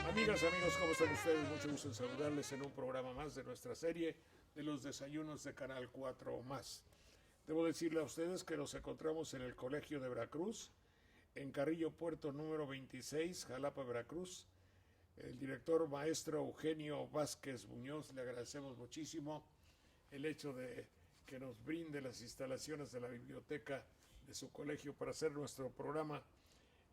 Amigas, amigos, ¿cómo están ustedes? Mucho gusto en saludarles en un programa más de nuestra serie de los desayunos de Canal 4 más. Debo decirle a ustedes que nos encontramos en el Colegio de Veracruz, en Carrillo Puerto número 26, Jalapa, Veracruz. El director maestro Eugenio Vázquez Muñoz, le agradecemos muchísimo el hecho de que nos brinde las instalaciones de la biblioteca de su colegio para hacer nuestro programa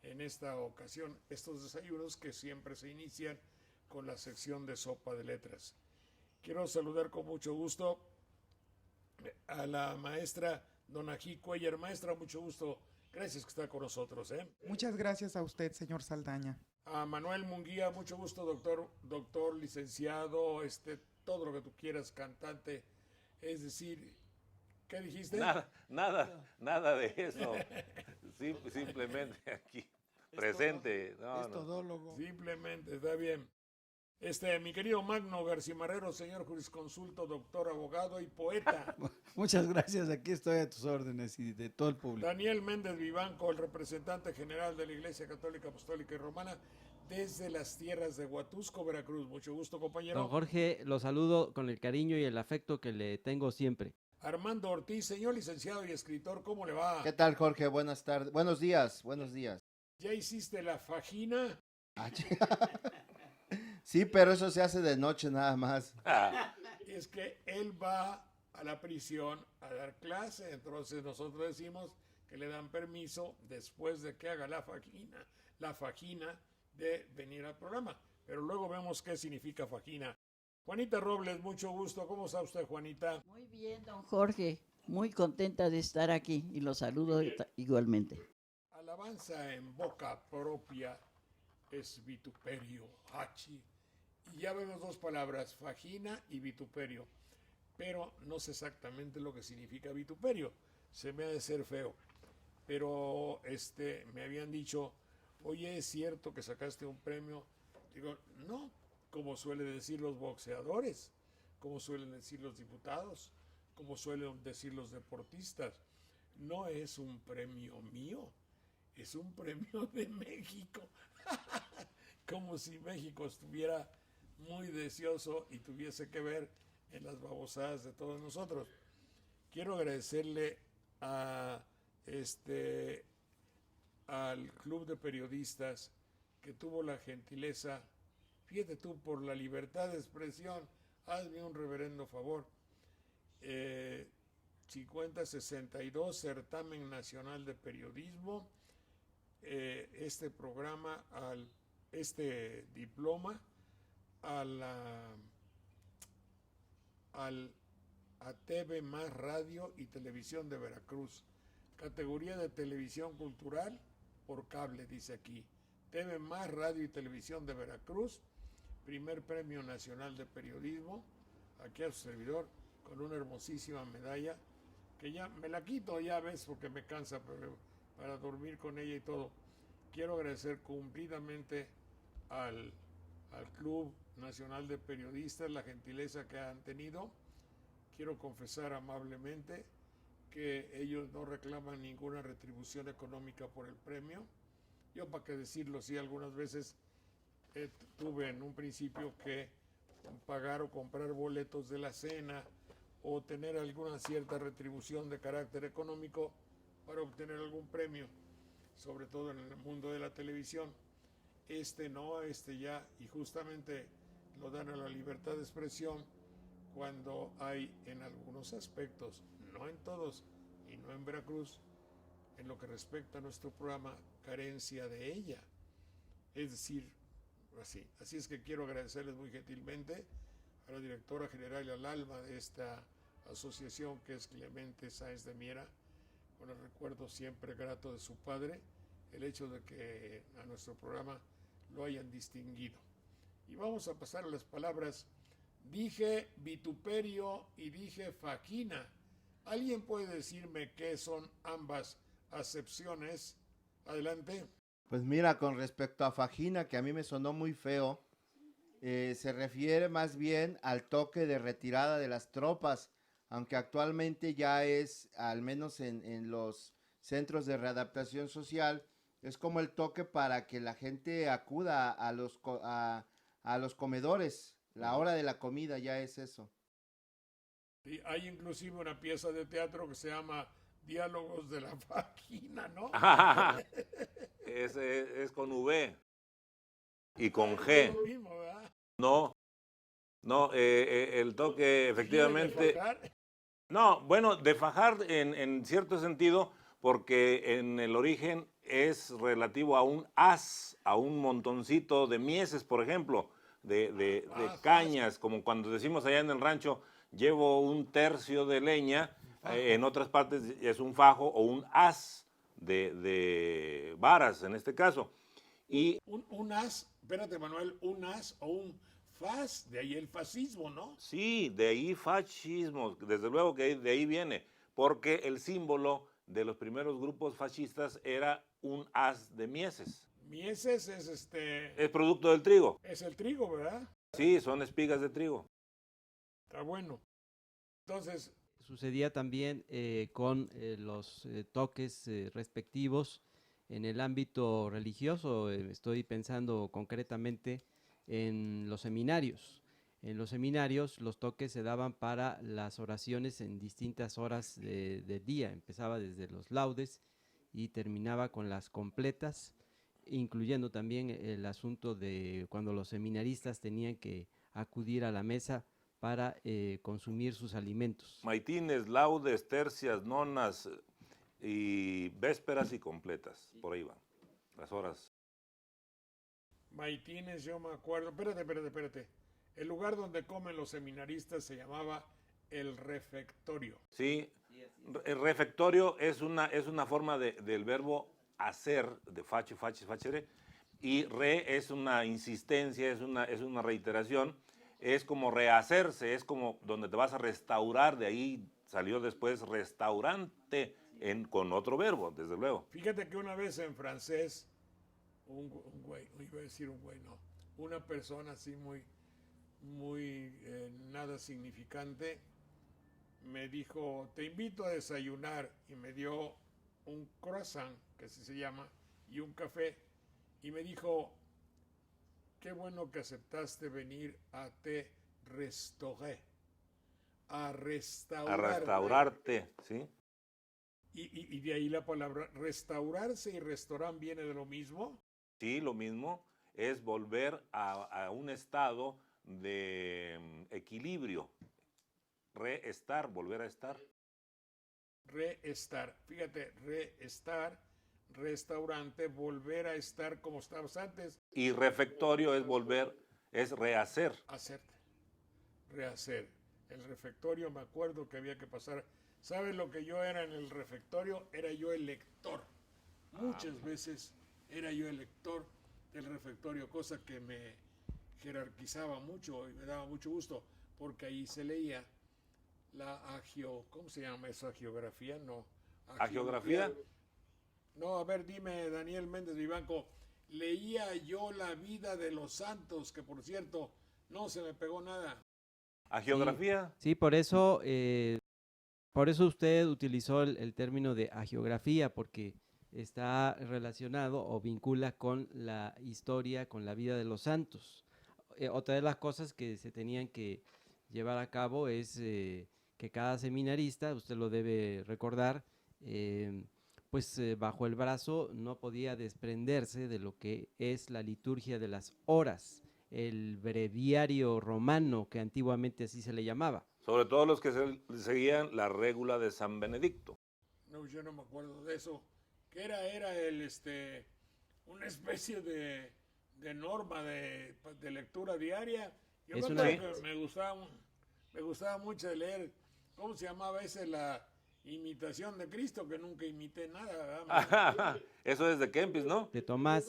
en esta ocasión, estos desayunos que siempre se inician con la sección de sopa de letras. Quiero saludar con mucho gusto a la maestra Donají Cuellar. Maestra, mucho gusto. Gracias que está con nosotros. Muchas gracias a usted, señor Saldaña. A Manuel Munguía, mucho gusto, doctor, licenciado, todo lo que tú quieras, cantante. Es decir, ¿qué dijiste? Nada de eso. Simplemente aquí, presente. Es todólogo. Simplemente, está bien. Mi querido Magno García Marrero, señor jurisconsulto, doctor, abogado y poeta. Muchas gracias, aquí estoy a tus órdenes y de todo el público. Daniel Méndez Vivanco, el representante general de la Iglesia Católica Apostólica y Romana desde las tierras de Huatusco, Veracruz. Mucho gusto, compañero. Don Jorge, lo saludo con el cariño y el afecto que le tengo siempre. Armando Ortiz, señor licenciado y escritor, ¿cómo le va? ¿Qué tal, Jorge? Buenas tardes. Buenos días. ¿Ya hiciste la fagina? Sí, pero eso se hace de noche nada más. Es que él va a la prisión a dar clase, entonces nosotros decimos que le dan permiso después de que haga la fagina de venir al programa. Pero luego vemos qué significa fagina. Juanita Robles, mucho gusto. ¿Cómo está usted, Juanita? Muy bien, don Jorge. Muy contenta de estar aquí y los saludo igualmente. Alabanza en boca propia es vituperio, hachi. Y ya vemos dos palabras, fagina y vituperio. Pero no sé exactamente lo que significa vituperio. Se me ha de ser feo. Pero me habían dicho, oye, ¿es cierto que sacaste un premio? Digo, no, como suelen decir los boxeadores, como suelen decir los diputados, como suelen decir los deportistas. No es un premio mío, es un premio de México. Como si México estuviera muy deseoso y tuviese que ver en las babosadas de todos nosotros. Quiero agradecerle al Club de Periodistas que tuvo la gentileza, fíjate tú, por la libertad de expresión, hazme un reverendo favor, 5062 Certamen Nacional de Periodismo, este programa, este diploma a TV Más Radio y Televisión de Veracruz, categoría de televisión cultural por cable, dice aquí. TV Más Radio y Televisión de Veracruz, primer premio nacional de periodismo, aquí a su servidor, con una hermosísima medalla, que ya me la quito, ya ves, porque me cansa, pero para dormir con ella y todo. Quiero agradecer cumplidamente al Club Nacional de Periodistas la gentileza que han tenido. Quiero confesar amablemente que ellos no reclaman ninguna retribución económica por el premio. Yo, para qué decirlo, sí, algunas veces tuve en un principio que pagar o comprar boletos de la cena o tener alguna cierta retribución de carácter económico para obtener algún premio, sobre todo en el mundo de la televisión. No, ya, y justamente lo dan a la libertad de expresión cuando hay en algunos aspectos, no en todos y no en Veracruz, en lo que respecta a nuestro programa, carencia de ella. Es decir, así es que quiero agradecerles muy gentilmente a la directora general y al alma de esta asociación, que es Clemente Sáenz de Miera, con el recuerdo siempre grato de su padre, el hecho de que a nuestro programa lo hayan distinguido. Y vamos a pasar a las palabras. Dije vituperio y dije fajina. ¿Alguien puede decirme qué son ambas acepciones? Adelante. Pues mira, con respecto a fajina, que a mí me sonó muy feo, se refiere más bien al toque de retirada de las tropas, aunque actualmente ya es, al menos en los centros de readaptación social, es como el toque para que la gente acuda a los comedores. La hora de la comida ya es eso. Y hay inclusive una pieza de teatro que se llama Diálogos de la Vagina, ¿no? Es con V y con G. Lo mismo, ¿verdad? No, no, el toque efectivamente... ¿De fajar? No, bueno, de fajar en cierto sentido, porque en el origen es relativo a un haz, a un montoncito de mieses, por ejemplo, de cañas, como cuando decimos allá en el rancho, llevo un tercio de leña, en otras partes es un fajo o un haz de varas, en este caso. Y Un as, espérate Manuel, un as o un faz, de ahí el fascismo, ¿no? sí, de ahí fascismo, desde luego que de ahí viene, porque el símbolo de los primeros grupos fascistas era un haz de mieses. Mieses Es producto del trigo. es el trigo, ¿verdad? Sí, son espigas de trigo. Está bueno. Entonces, Sucedía también con los toques respectivos en el ámbito religioso. Estoy pensando concretamente en los seminarios. En los seminarios los toques se daban para las oraciones en distintas horas del día. Empezaba desde los laudes y terminaba con las completas, incluyendo también el asunto de cuando los seminaristas tenían que acudir a la mesa para consumir sus alimentos. Maitines, laudes, tercias, nonas y vésperas y completas. Por ahí van las horas. maitines, yo me acuerdo. Espérate. El lugar donde comen los seminaristas se llamaba el refectorio. Sí, el refectorio es una forma del verbo hacer, de facho, faches, fachere, y es una insistencia, es una reiteración. Es como rehacerse, es como donde te vas a restaurar, de ahí salió después restaurante con otro verbo, desde luego. Fíjate que una vez en francés, un güey, iba a decir un güey, no, una persona así muy nada significante, me dijo, te invito a desayunar, y me dio un croissant, que así se llama, y un café, y me dijo, qué bueno que aceptaste venir a te restaurer, a restaurarte. ¿Sí? Y de ahí la palabra restaurarse y restaurante viene de lo mismo. Sí, lo mismo, es volver a un estado de equilibrio, reestar, volver a estar. Reestar, fíjate, reestar, restaurante, volver a estar como estabas antes. Y refectorio es volver, es rehacer. Hacerte, rehacer. El refectorio, me acuerdo que había que pasar. ¿Sabes lo que yo era en el refectorio? Era yo el lector. Muchas veces era yo el lector del refectorio, cosa que me jerarquizaba mucho y me daba mucho gusto, porque ahí se leía la ¿cómo se llama eso? ¿Agiografía? No. ¿Agiografía? No, a ver, dime, Daniel Méndez Vivanco, leía yo la vida de los santos, que por cierto, no se me pegó nada. ¿Agiografía? Sí, por eso usted utilizó el término de agiografía, porque está relacionado o vincula con la historia, con la vida de los santos. Otra de las cosas que se tenían que llevar a cabo es que cada seminarista, usted lo debe recordar, bajo el brazo no podía desprenderse de lo que es la liturgia de las horas, el breviario romano, que antiguamente así se le llamaba. Sobre todo los que seguían la regla de San Benedicto. No, yo no me acuerdo de eso. ¿Qué era? Era una especie de norma de lectura diaria. Yo Es me acuerdo que me gustaba mucho de leer, ¿cómo se llamaba ese? La imitación de Cristo, que nunca imité nada, ¿verdad? Eso es de Kempis, ¿no? De Tomás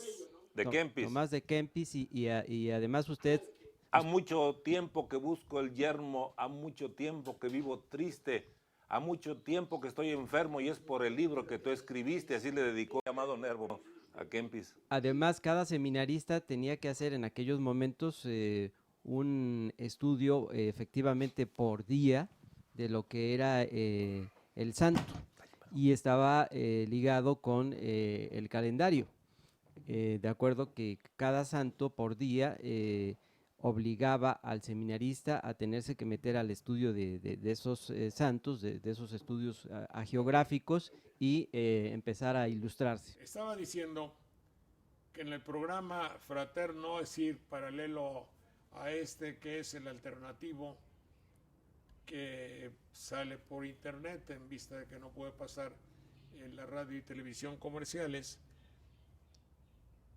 De Kempis. Tomás de Kempis y además usted Ha mucho tiempo que busco el yermo, ha mucho tiempo que vivo triste, ha mucho tiempo que estoy enfermo y es por el libro que tú escribiste, así le dedicó llamado Nervo a Kempis. Además, cada seminarista tenía que hacer en aquellos momentos un estudio efectivamente por día de lo que era el santo y estaba ligado con el calendario. De acuerdo que cada santo por día obligaba al seminarista a tenerse que meter al estudio de esos santos, de esos estudios agiográficos y empezar a ilustrarse. Estaba diciendo que en el programa fraterno, es decir, paralelo a este que es el alternativo, que sale por internet en vista de que no puede pasar en la radio y televisión comerciales,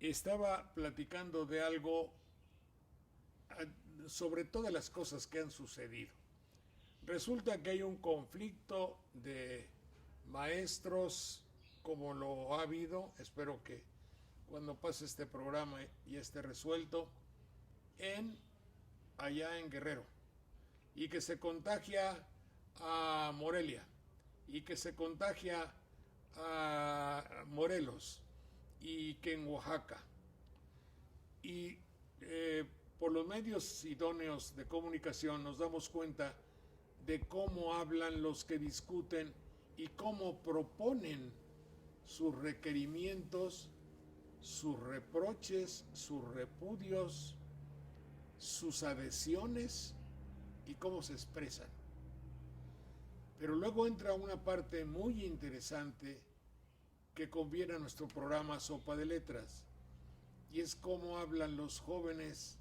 estaba platicando de algo sobre todas las cosas que han sucedido. Resulta que hay un conflicto de maestros como lo ha habido, espero que cuando pase este programa ya esté resuelto, allá en Guerrero, y que se contagia a Morelia, y que se contagia a Morelos, y que en Oaxaca. Y por los medios idóneos de comunicación nos damos cuenta de cómo hablan los que discuten y cómo proponen sus requerimientos, sus reproches, sus repudios, sus adhesiones y cómo se expresan. Pero luego entra una parte muy interesante que conviene a nuestro programa Sopa de Letras, y es cómo hablan los jóvenes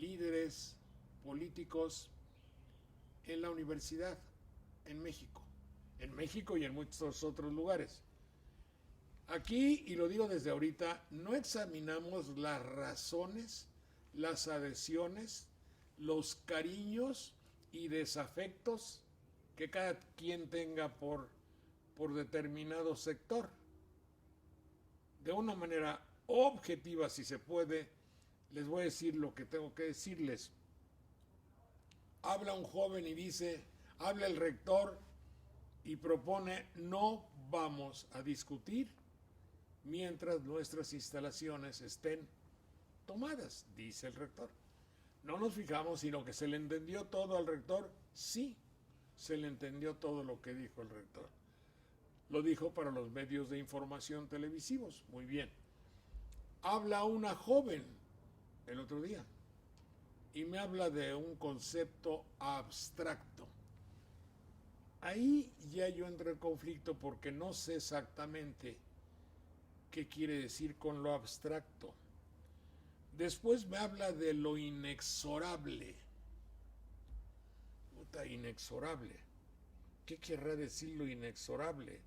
líderes políticos en la universidad en México y en muchos otros lugares. Aquí, y lo digo desde ahorita, no examinamos las razones, las adhesiones, los cariños y desafectos que cada quien tenga por determinado sector. De una manera objetiva, si se puede, les voy a decir lo que tengo que decirles. Habla un joven y dice, habla el rector y propone: no vamos a discutir mientras nuestras instalaciones estén tomadas, dice el rector. No nos fijamos, sino que se le entendió todo al rector. Sí, se le entendió todo lo que dijo el rector. Lo dijo para los medios de información televisivos. Muy bien. Habla una joven el otro día y me habla de un concepto abstracto. Ahí ya yo entro en conflicto porque no sé exactamente qué quiere decir con lo abstracto. Después me habla de lo inexorable. Puta, inexorable. ¿Qué querrá decir lo inexorable?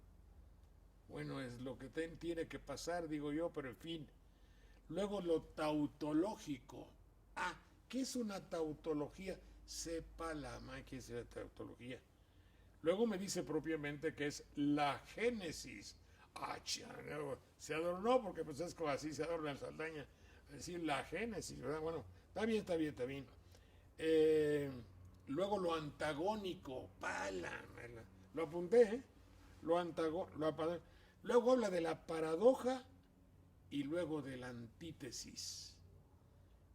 Bueno, es lo que tiene que pasar, digo yo, pero en fin. Luego lo tautológico. ¿Qué es una tautología? Sepa la madre qué es la tautología. Luego me dice propiamente que es la génesis. Se adornó porque pues es como así se adorna en Saldaña. Es decir, la génesis, ¿verdad? Bueno, está bien. Luego lo antagónico. Lo apunté, ¿eh? Luego habla de la paradoja y luego de la antítesis.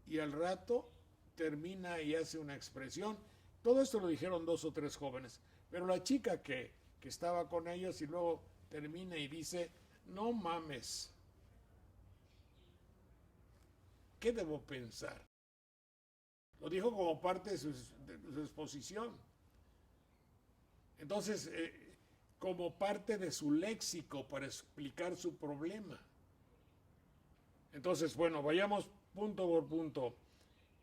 Y al rato termina y hace una expresión. Todo esto lo dijeron 2 o 3 jóvenes. Pero la chica que estaba con ellos y luego termina y dice: no mames. ¿Qué debo pensar? Lo dijo como parte de su exposición. Entonces, como parte de su léxico para explicar su problema. Entonces, bueno, vayamos punto por punto.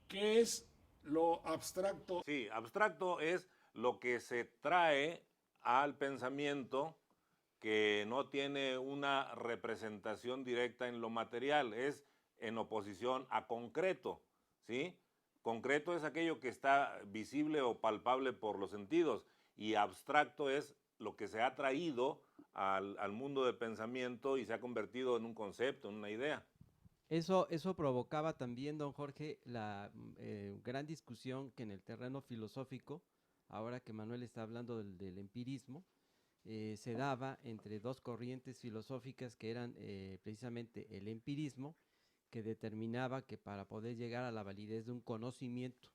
¿Qué es lo abstracto? Sí, abstracto es lo que se trae al pensamiento que no tiene una representación directa en lo material, es en oposición a concreto, ¿sí? Concreto es aquello que está visible o palpable por los sentidos, y abstracto es lo que se ha traído al mundo del pensamiento y se ha convertido en un concepto, en una idea. Eso provocaba también, don Jorge, la gran discusión que en el terreno filosófico, ahora que Manuel está hablando del empirismo, se daba entre dos corrientes filosóficas que eran precisamente el empirismo, que determinaba que para poder llegar a la validez de un conocimiento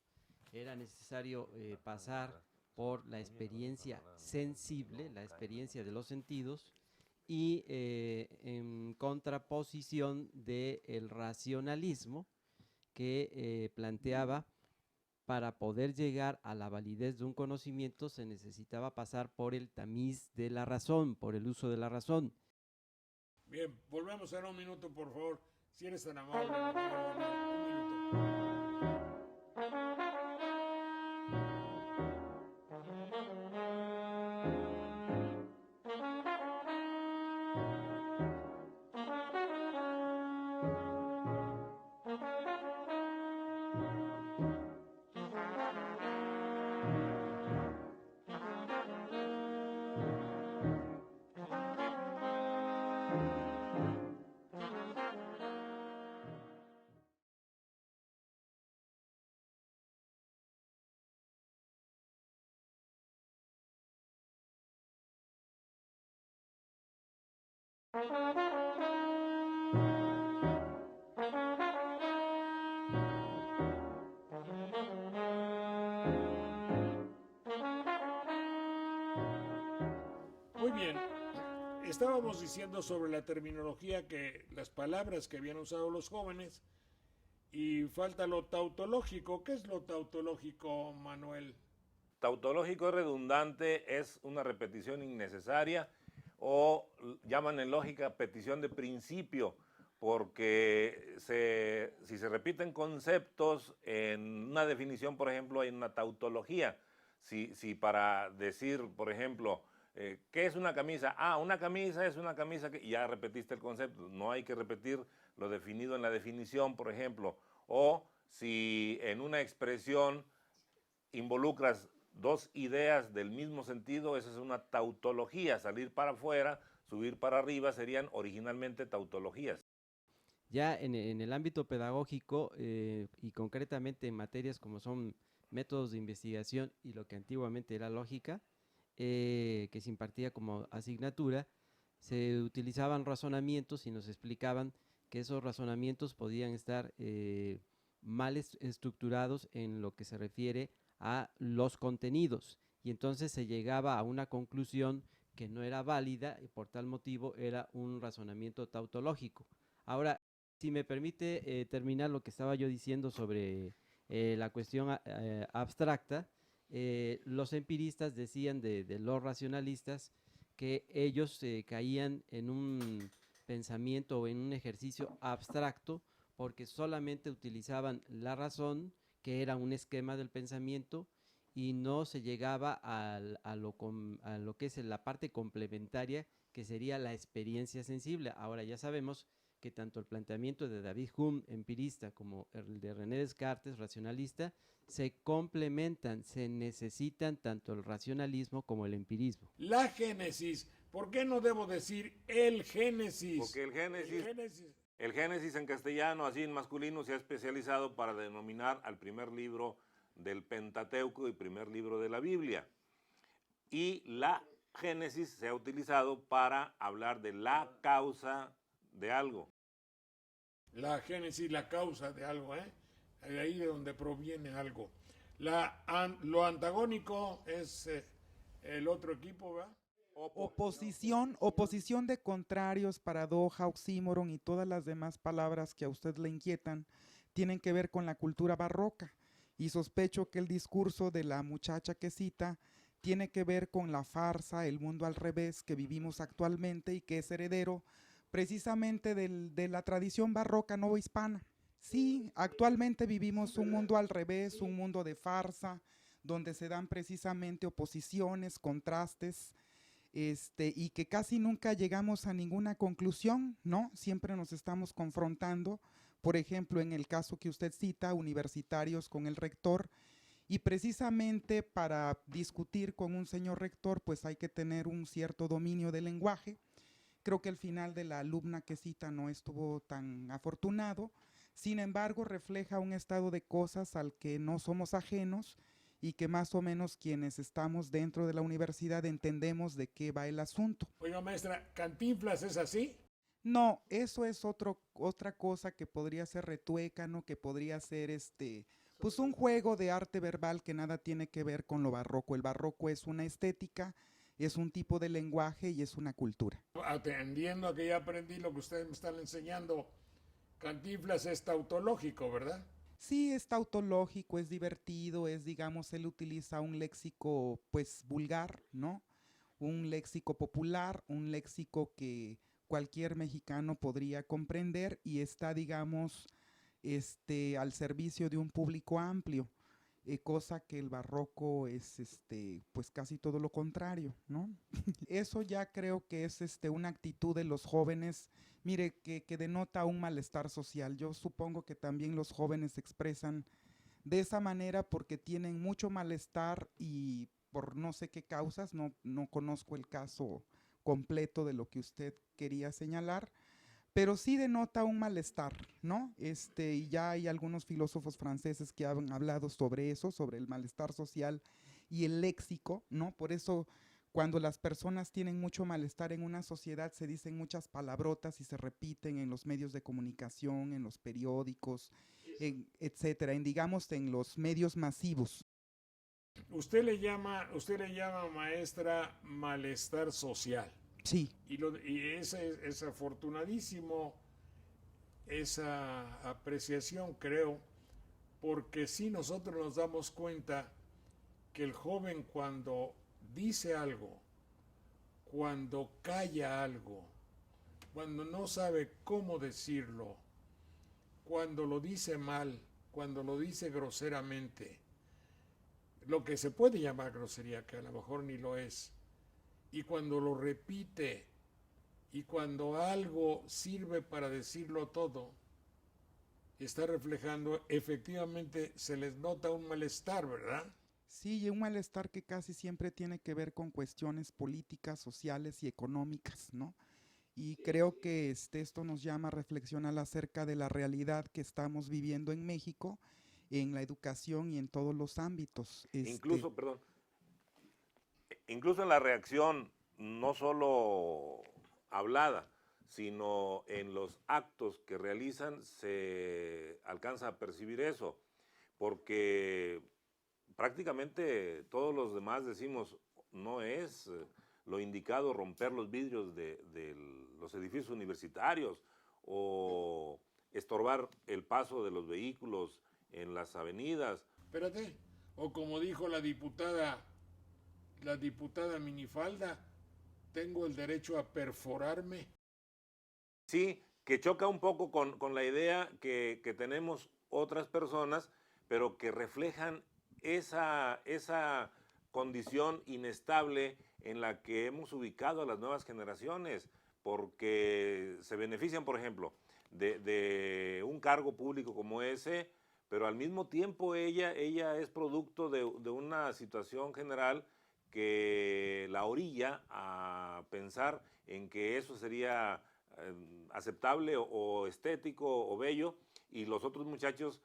era necesario pasar por la experiencia sensible, la experiencia de los sentidos, y en contraposición del racionalismo que planteaba para poder llegar a la validez de un conocimiento se necesitaba pasar por el tamiz de la razón, por el uso de la razón. Bien, volvemos en un minuto, por favor. Si eres tan amable, un minuto. Muy bien, estábamos diciendo sobre la terminología, que las palabras que habían usado los jóvenes, y falta lo tautológico. ¿Qué es lo tautológico, Manuel? Tautológico es redundante, es una repetición innecesaria o llaman en lógica petición de principio, porque si se repiten conceptos en una definición, por ejemplo, hay una tautología. Si para decir, por ejemplo, ¿qué es una camisa? Ah, una camisa es una camisa que ya repetiste el concepto. No hay que repetir lo definido en la definición, por ejemplo. O si en una expresión involucras dos ideas del mismo sentido, esa es una tautología. Salir para afuera, subir para arriba serían originalmente tautologías. Ya en el ámbito pedagógico y concretamente en materias como son métodos de investigación y lo que antiguamente era lógica, que se impartía como asignatura, se utilizaban razonamientos y nos explicaban que esos razonamientos podían estar mal estructurados en lo que se refiere a los contenidos, y entonces se llegaba a una conclusión que no era válida y por tal motivo era un razonamiento tautológico. Ahora, si me permite terminar lo que estaba yo diciendo sobre la cuestión abstracta, los empiristas decían de los racionalistas que ellos caían en un pensamiento o en un ejercicio abstracto porque solamente utilizaban la razón, que era un esquema del pensamiento, y no se llegaba a lo que es la parte complementaria, que sería la experiencia sensible. Ahora ya sabemos que tanto el planteamiento de David Hume, empirista, como el de René Descartes, racionalista, se complementan, se necesitan tanto el racionalismo como el empirismo. La génesis. ¿Por qué no debo decir el génesis? Porque el Génesis en castellano, así en masculino, se ha especializado para denominar al primer libro del Pentateuco y primer libro de la Biblia. Y la Génesis se ha utilizado para hablar de la causa de algo. La génesis, la causa de algo, ¿eh? De ahí de donde proviene algo. Lo antagónico es el otro equipo, ¿verdad? Oposición de contrarios, paradoja, oxímoron y todas las demás palabras que a usted le inquietan tienen que ver con la cultura barroca. Y sospecho que el discurso de la muchacha que cita tiene que ver con la farsa, el mundo al revés que vivimos actualmente y que es heredero precisamente de la tradición barroca novohispana. Sí, actualmente vivimos un mundo al revés, un mundo de farsa, donde se dan precisamente oposiciones, contrastes, y que casi nunca llegamos a ninguna conclusión, ¿no? Siempre nos estamos confrontando, por ejemplo, en el caso que usted cita, universitarios con el rector, y precisamente para discutir con un señor rector, pues hay que tener un cierto dominio del lenguaje, Creo que el final de la alumna que cita no estuvo tan afortunado, sin embargo refleja un estado de cosas al que no somos ajenos y que más o menos quienes estamos dentro de la universidad entendemos de qué va el asunto. Oiga, maestra, ¿Cantinflas es así? No, eso es otra cosa que podría ser retuécano, que podría ser pues un juego de arte verbal que nada tiene que ver con lo barroco. El barroco es una estética, es un tipo de lenguaje y es una cultura. Atendiendo a que ya aprendí lo que ustedes me están enseñando, Cantinflas es tautológico, ¿verdad? Sí, es tautológico, es divertido, digamos, él utiliza un léxico, pues, vulgar, ¿no? Un léxico popular, un léxico que cualquier mexicano podría comprender y está, digamos, al servicio de un público amplio, cosa que el barroco es, pues, casi todo lo contrario, ¿no? Eso ya creo que es, una actitud de los jóvenes, mire, que denota un malestar social. Yo supongo que también los jóvenes se expresan de esa manera porque tienen mucho malestar y por no sé qué causas, no conozco el caso completo de lo que usted quería señalar, pero sí denota un malestar, ¿no? Y ya hay algunos filósofos franceses que han hablado sobre eso, sobre el malestar social y el léxico, ¿no? Por eso cuando las personas tienen mucho malestar en una sociedad se dicen muchas palabrotas y se repiten en los medios de comunicación, en los periódicos, etcétera, digamos en los medios masivos. Usted le llama maestra malestar social. Sí. Y es afortunadísimo esa apreciación, creo, porque si nosotros nos damos cuenta que el joven cuando dice algo, cuando calla algo, cuando no sabe cómo decirlo, cuando lo dice mal, cuando lo dice groseramente, lo que se puede llamar grosería, que a lo mejor ni lo es, y cuando lo repite, y cuando algo sirve para decirlo todo, está reflejando, efectivamente se les nota un malestar, ¿verdad? Sí, un malestar que casi siempre tiene que ver con cuestiones políticas, sociales y económicas, ¿no? Y creo que esto nos llama a reflexionar acerca de la realidad que estamos viviendo en México, en la educación y en todos los ámbitos. Incluso, perdón, incluso en la reacción, no solo hablada, sino en los actos que realizan, se alcanza a percibir eso, porque prácticamente todos los demás decimos, no es lo indicado romper los vidrios de los edificios universitarios o estorbar el paso de los vehículos en las avenidas. Espérate, o como dijo la diputada Minifalda, tengo el derecho a perforarme. Sí, que choca un poco con la idea que tenemos otras personas, pero que reflejan esa condición inestable en la que hemos ubicado a las nuevas generaciones, porque se benefician, por ejemplo, de un cargo público como ese, pero al mismo tiempo ella es producto de una situación general que la orilla a pensar en que eso sería aceptable o estético o bello, y los otros muchachos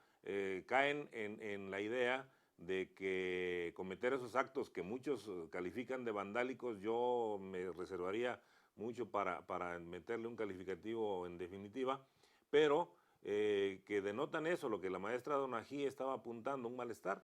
caen en la idea de que cometer esos actos que muchos califican de vandálicos, yo me reservaría mucho para meterle un calificativo en definitiva, pero que denotan eso, lo que la maestra Donají estaba apuntando, un malestar.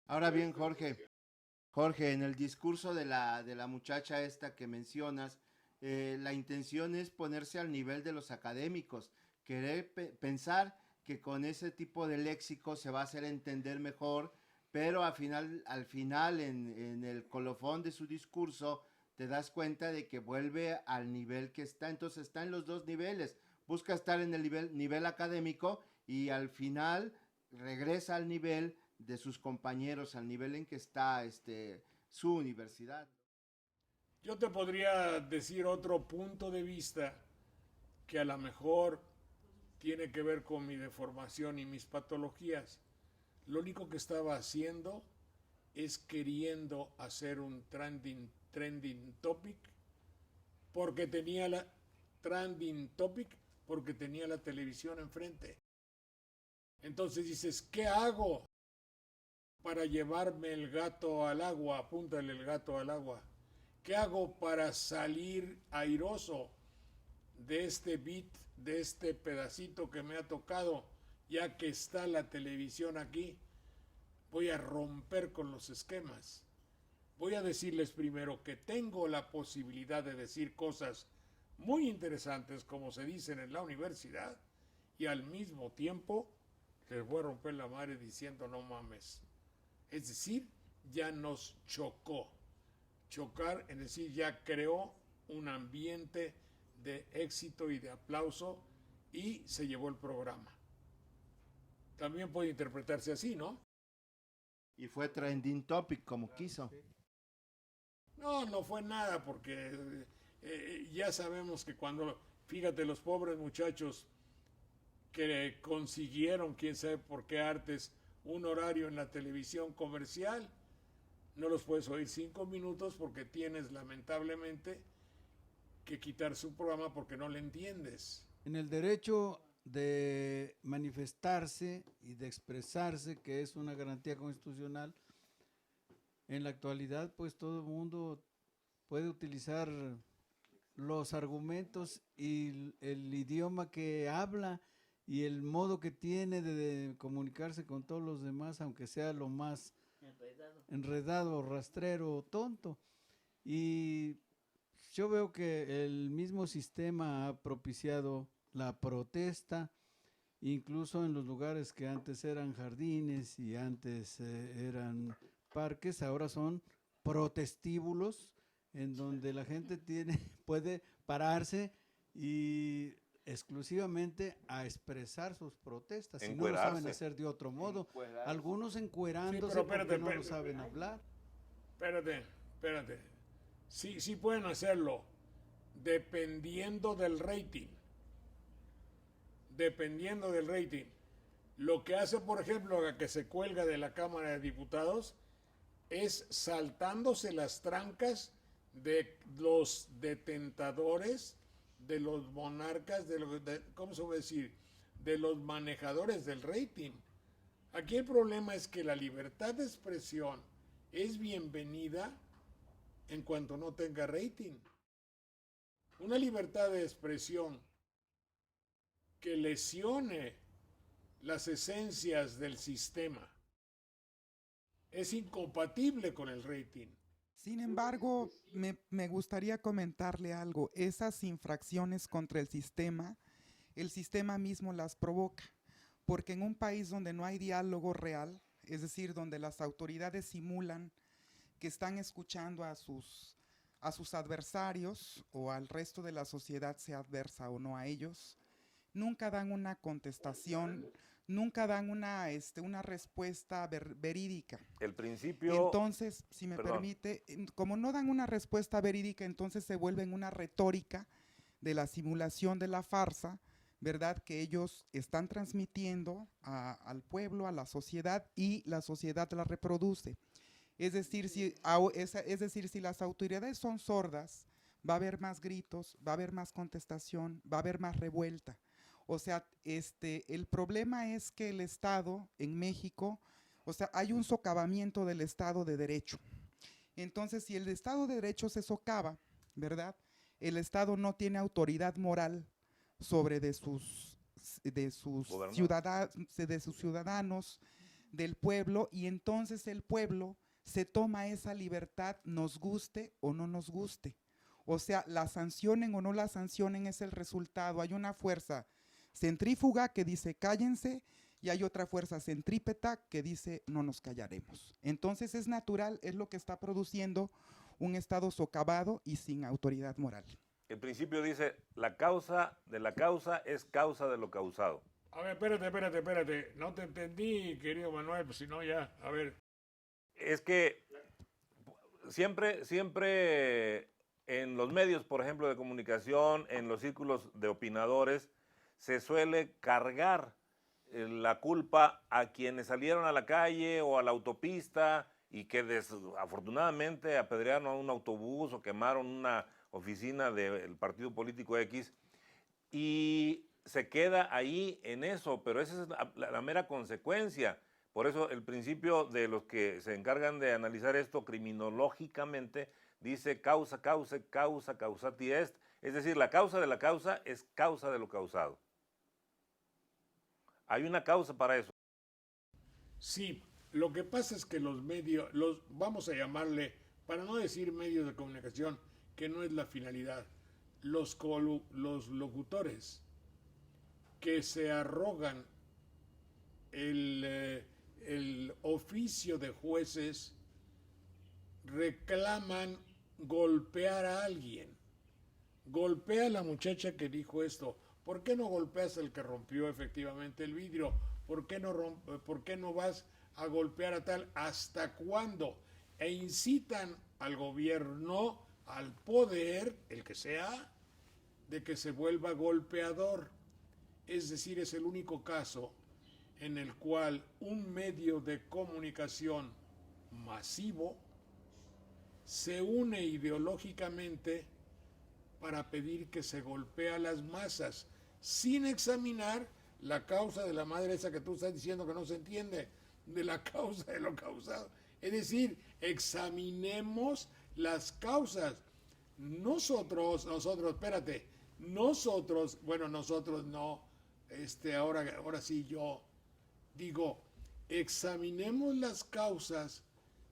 Ahora bien, Jorge, en el discurso de la muchacha esta que mencionas, la intención es ponerse al nivel de los académicos, querer pensar que con ese tipo de léxico se va a hacer entender mejor, pero al final en el colofón de su discurso te das cuenta de que vuelve al nivel que está, entonces está en los dos niveles, busca estar en el nivel académico y al final regresa al nivel de sus compañeros, al nivel en que está su universidad. Yo te podría decir otro punto de vista que a lo mejor tiene que ver con mi deformación y mis patologías. Lo único que estaba haciendo es queriendo hacer un trending topic porque tenía la trending topic, porque tenía la televisión enfrente. Entonces dices, ¿qué hago para llevarme el gato al agua? Apúntale el gato al agua. ¿Qué hago para salir airoso de este beat, de este pedacito que me ha tocado, ya que está la televisión aquí? Voy a romper con los esquemas. Voy a decirles primero que tengo la posibilidad de decir cosas muy interesantes, como se dicen en la universidad, y al mismo tiempo les voy a romper la madre diciendo no mames. Es decir, ya nos chocó. Chocar, es decir, ya creó un ambiente de éxito y de aplauso y se llevó el programa. También puede interpretarse así, ¿no? Y fue trending topic como quiso. No, no fue nada porque ya sabemos que cuando, fíjate, los pobres muchachos que consiguieron, quién sabe por qué artes, un horario en la televisión comercial, no los puedes oír 5 minutos porque tienes lamentablemente que quitar su programa porque no le entiendes. En el derecho de manifestarse y de expresarse, que es una garantía constitucional, en la actualidad pues todo el mundo puede utilizar los argumentos y el idioma que habla y el modo que tiene de comunicarse con todos los demás, aunque sea lo más enredado, rastrero o tonto. Y yo veo que el mismo sistema ha propiciado la protesta, incluso en los lugares que antes eran jardines y antes eran parques, ahora son protestíbulos en donde la gente puede pararse y exclusivamente a expresar sus protestas, si no lo saben hacer de otro modo. Algunos encuerándose, sí, porque no lo saben hablar. Espérate. Sí pueden hacerlo, dependiendo del rating. Dependiendo del rating. Lo que hace, por ejemplo, que se cuelga de la Cámara de Diputados es saltándose las trancas de los detentadores, de los monarcas, ¿cómo se puede decir? De los manejadores del rating. Aquí el problema es que la libertad de expresión es bienvenida en cuanto no tenga rating. Una libertad de expresión que lesione las esencias del sistema es incompatible con el rating. Sin embargo, me gustaría comentarle algo. Esas infracciones contra el sistema mismo las provoca. Porque en un país donde no hay diálogo real, es decir, donde las autoridades simulan que están escuchando a sus adversarios o al resto de la sociedad, sea adversa o no a ellos, nunca dan una contestación, nunca dan una respuesta verídica. El principio... Entonces, si me permite, como no dan una respuesta verídica, entonces se vuelven una retórica de la simulación de la farsa, ¿verdad? Que ellos están transmitiendo al pueblo, a la sociedad, y la sociedad la reproduce. Es decir, si las autoridades son sordas, va a haber más gritos, va a haber más contestación, va a haber más revuelta. O sea, el problema es que el Estado en México, o sea, hay un socavamiento del Estado de Derecho. Entonces, si el Estado de Derecho se socava, ¿verdad? El Estado no tiene autoridad moral sobre de sus ciudadanos, del pueblo, y entonces el pueblo se toma esa libertad, nos guste o no nos guste. O sea, la sancionen o no la sancionen es el resultado. Hay una fuerza centrífuga que dice cállense y hay otra fuerza centrípeta que dice no nos callaremos. Entonces es natural, es lo que está produciendo un Estado socavado y sin autoridad moral. El principio dice, la causa de la causa es causa de lo causado. A ver, espérate. No te entendí, querido Manuel, pues si no ya, a ver. Es que siempre en los medios, por ejemplo, de comunicación, en los círculos de opinadores, se suele cargar la culpa a quienes salieron a la calle o a la autopista y que desafortunadamente apedrearon a un autobús o quemaron oficina del partido político X, y se queda ahí en eso, pero esa es la mera consecuencia. Por eso el principio de los que se encargan de analizar esto criminológicamente dice causa, causa, causa, causati est, es decir, la causa de la causa es causa de lo causado. Hay una causa para eso. Sí, lo que pasa es que los medios, vamos a llamarle, para no decir medios de comunicación, que no es la finalidad, los locutores que se arrogan el oficio de jueces reclaman golpear a alguien. Golpea a la muchacha que dijo esto. ¿Por qué no golpeas al que rompió efectivamente el vidrio? ¿Por qué no vas a golpear a tal? ¿Hasta cuándo? E incitan al gobierno, al poder, el que sea, de que se vuelva golpeador. Es decir, es el único caso en el cual un medio de comunicación masivo se une ideológicamente para pedir que se golpee a las masas, sin examinar la causa de la madre esa que tú estás diciendo que no se entiende, de la causa de lo causado. Es decir, examinemos las causas. Nosotros, espérate, nosotros no, ahora sí yo digo, examinemos las causas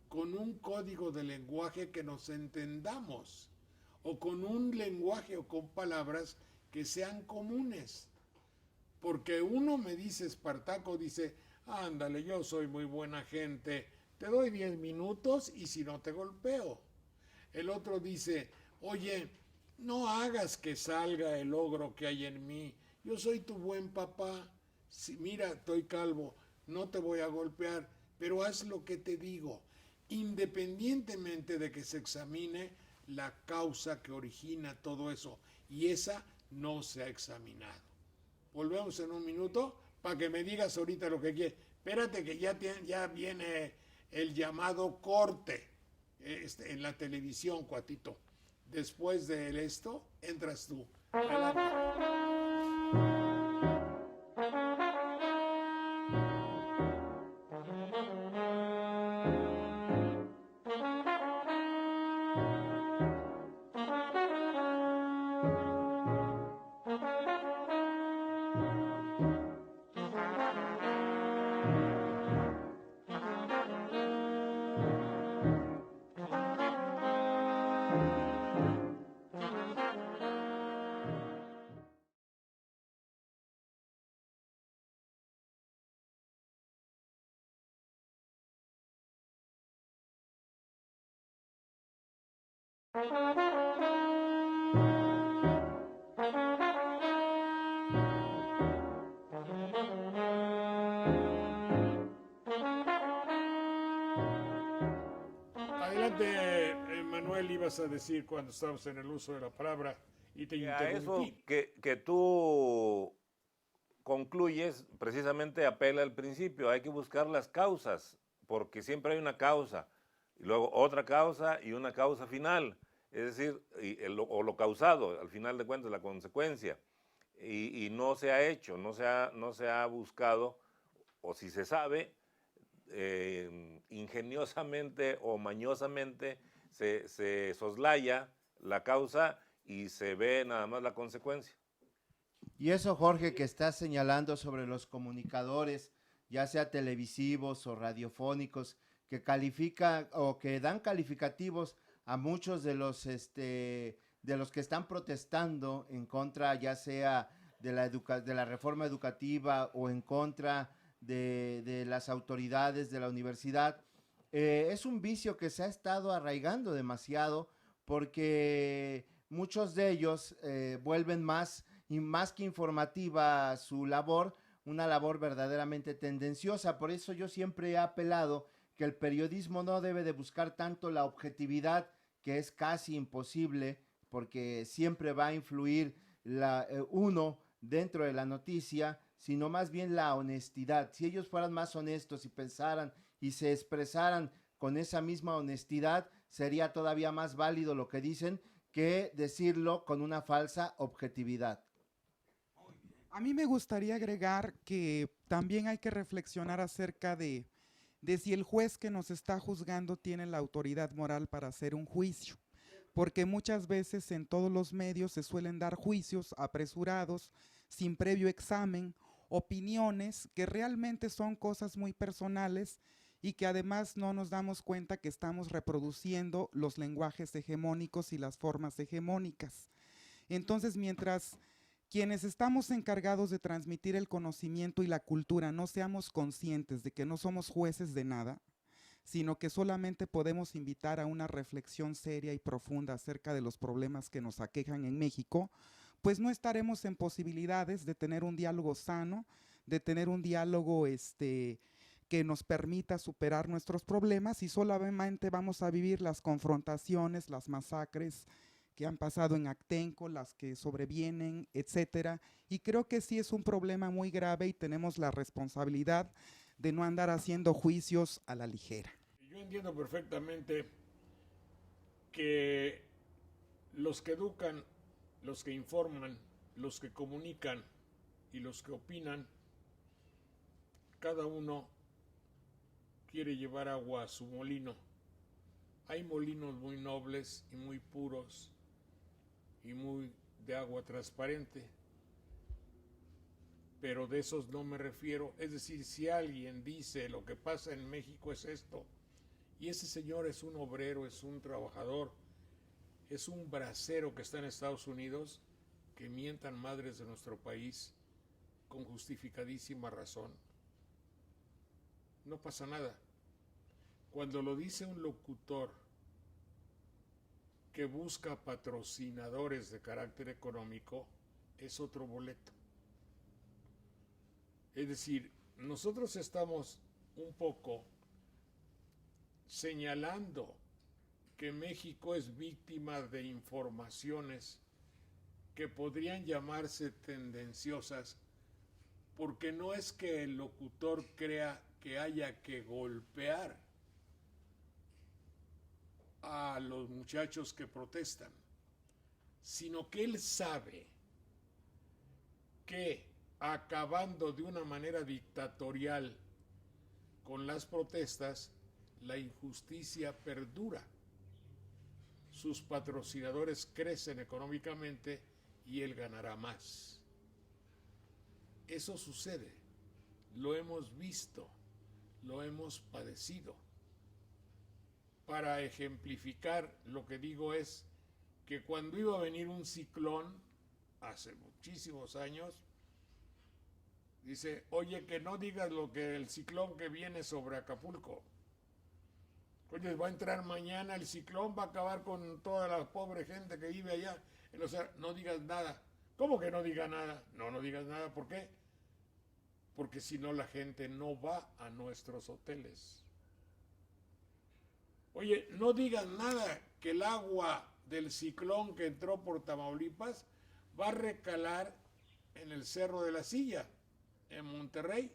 con un código de lenguaje que nos entendamos, o con un lenguaje o con palabras que sean comunes. Porque uno me dice, Espartaco dice, ándale, yo soy muy buena gente, te doy 10 minutos y si no te golpeo. El otro dice, oye, no hagas que salga el ogro que hay en mí, yo soy tu buen papá, si, mira, estoy calvo, no te voy a golpear, pero haz lo que te digo, independientemente de que se examine la causa que origina todo eso, y esa no se ha examinado. Volvemos en un minuto para que me digas ahorita lo que quieres. Espérate que ya viene el llamado corte en la televisión, cuatito. Después de esto, entras tú. Adelante. Adelante, Manuel, ibas a decir cuando estábamos en el uso de la palabra y te A eso interrumpí. que tú concluyes, precisamente apela al principio, hay que buscar las causas, porque siempre hay una causa, y luego otra causa y una causa final, es decir, o lo causado, al final de cuentas, la consecuencia, y no se ha hecho, no se ha buscado, o si se sabe, ingeniosamente o mañosamente se soslaya la causa y se ve nada más la consecuencia. Y eso, Jorge, que estás señalando sobre los comunicadores, ya sea televisivos o radiofónicos, que califican o que dan calificativos a muchos de los que están protestando en contra, ya sea de la reforma educativa o en contra de las autoridades de la universidad. Es un vicio que se ha estado arraigando demasiado, porque muchos de ellos vuelven más que informativa su labor, una labor verdaderamente tendenciosa. Por eso yo siempre he apelado que el periodismo no debe de buscar tanto la objetividad, que es casi imposible, porque siempre va a influir uno dentro de la noticia, sino más bien la honestidad. Si ellos fueran más honestos y pensaran y se expresaran con esa misma honestidad, sería todavía más válido lo que dicen, que decirlo con una falsa objetividad. A mí me gustaría agregar que también hay que reflexionar acerca de si el juez que nos está juzgando tiene la autoridad moral para hacer un juicio, porque muchas veces en todos los medios se suelen dar juicios apresurados, sin previo examen, opiniones que realmente son cosas muy personales y que además no nos damos cuenta que estamos reproduciendo los lenguajes hegemónicos y las formas hegemónicas. Entonces, mientras quienes estamos encargados de transmitir el conocimiento y la cultura no seamos conscientes de que no somos jueces de nada, sino que solamente podemos invitar a una reflexión seria y profunda acerca de los problemas que nos aquejan en México, pues no estaremos en posibilidades de tener un diálogo sano, de tener un diálogo que nos permita superar nuestros problemas, y solamente vamos a vivir las confrontaciones, las masacres que han pasado en Actenco, las que sobrevienen, etcétera. Y creo que sí es un problema muy grave y tenemos la responsabilidad de no andar haciendo juicios a la ligera. Yo entiendo perfectamente que los que educan, los que informan, los que comunican y los que opinan, cada uno quiere llevar agua a su molino. Hay molinos muy nobles y muy puros y muy de agua transparente, pero de esos no me refiero. Es decir, si alguien dice lo que pasa en México es esto, y ese señor es un obrero, es un trabajador, es un bracero que está en Estados Unidos, que mientan madres de nuestro país con justificadísima razón, no pasa nada. Cuando lo dice un locutor que busca patrocinadores de carácter económico, es otro boleto. Es decir, nosotros estamos un poco señalando que México es víctima de informaciones que podrían llamarse tendenciosas, porque no es que el locutor crea que haya que golpear a los muchachos que protestan, sino que él sabe que acabando de una manera dictatorial con las protestas, la injusticia perdura. Sus patrocinadores crecen económicamente y él ganará más. Eso sucede, lo hemos visto, lo hemos padecido. Para ejemplificar lo que digo es que cuando iba a venir un ciclón, hace muchísimos años, dice, oye, que no digas lo que el ciclón que viene sobre Acapulco. Oye, va a entrar mañana el ciclón, va a acabar con toda la pobre gente que vive allá. O sea, no digas nada. ¿Cómo que no diga nada? No digas nada. ¿Por qué? Porque si no la gente no va a nuestros hoteles. Oye, no digas nada, que el agua del ciclón que entró por Tamaulipas va a recalar en el Cerro de la Silla, en Monterrey.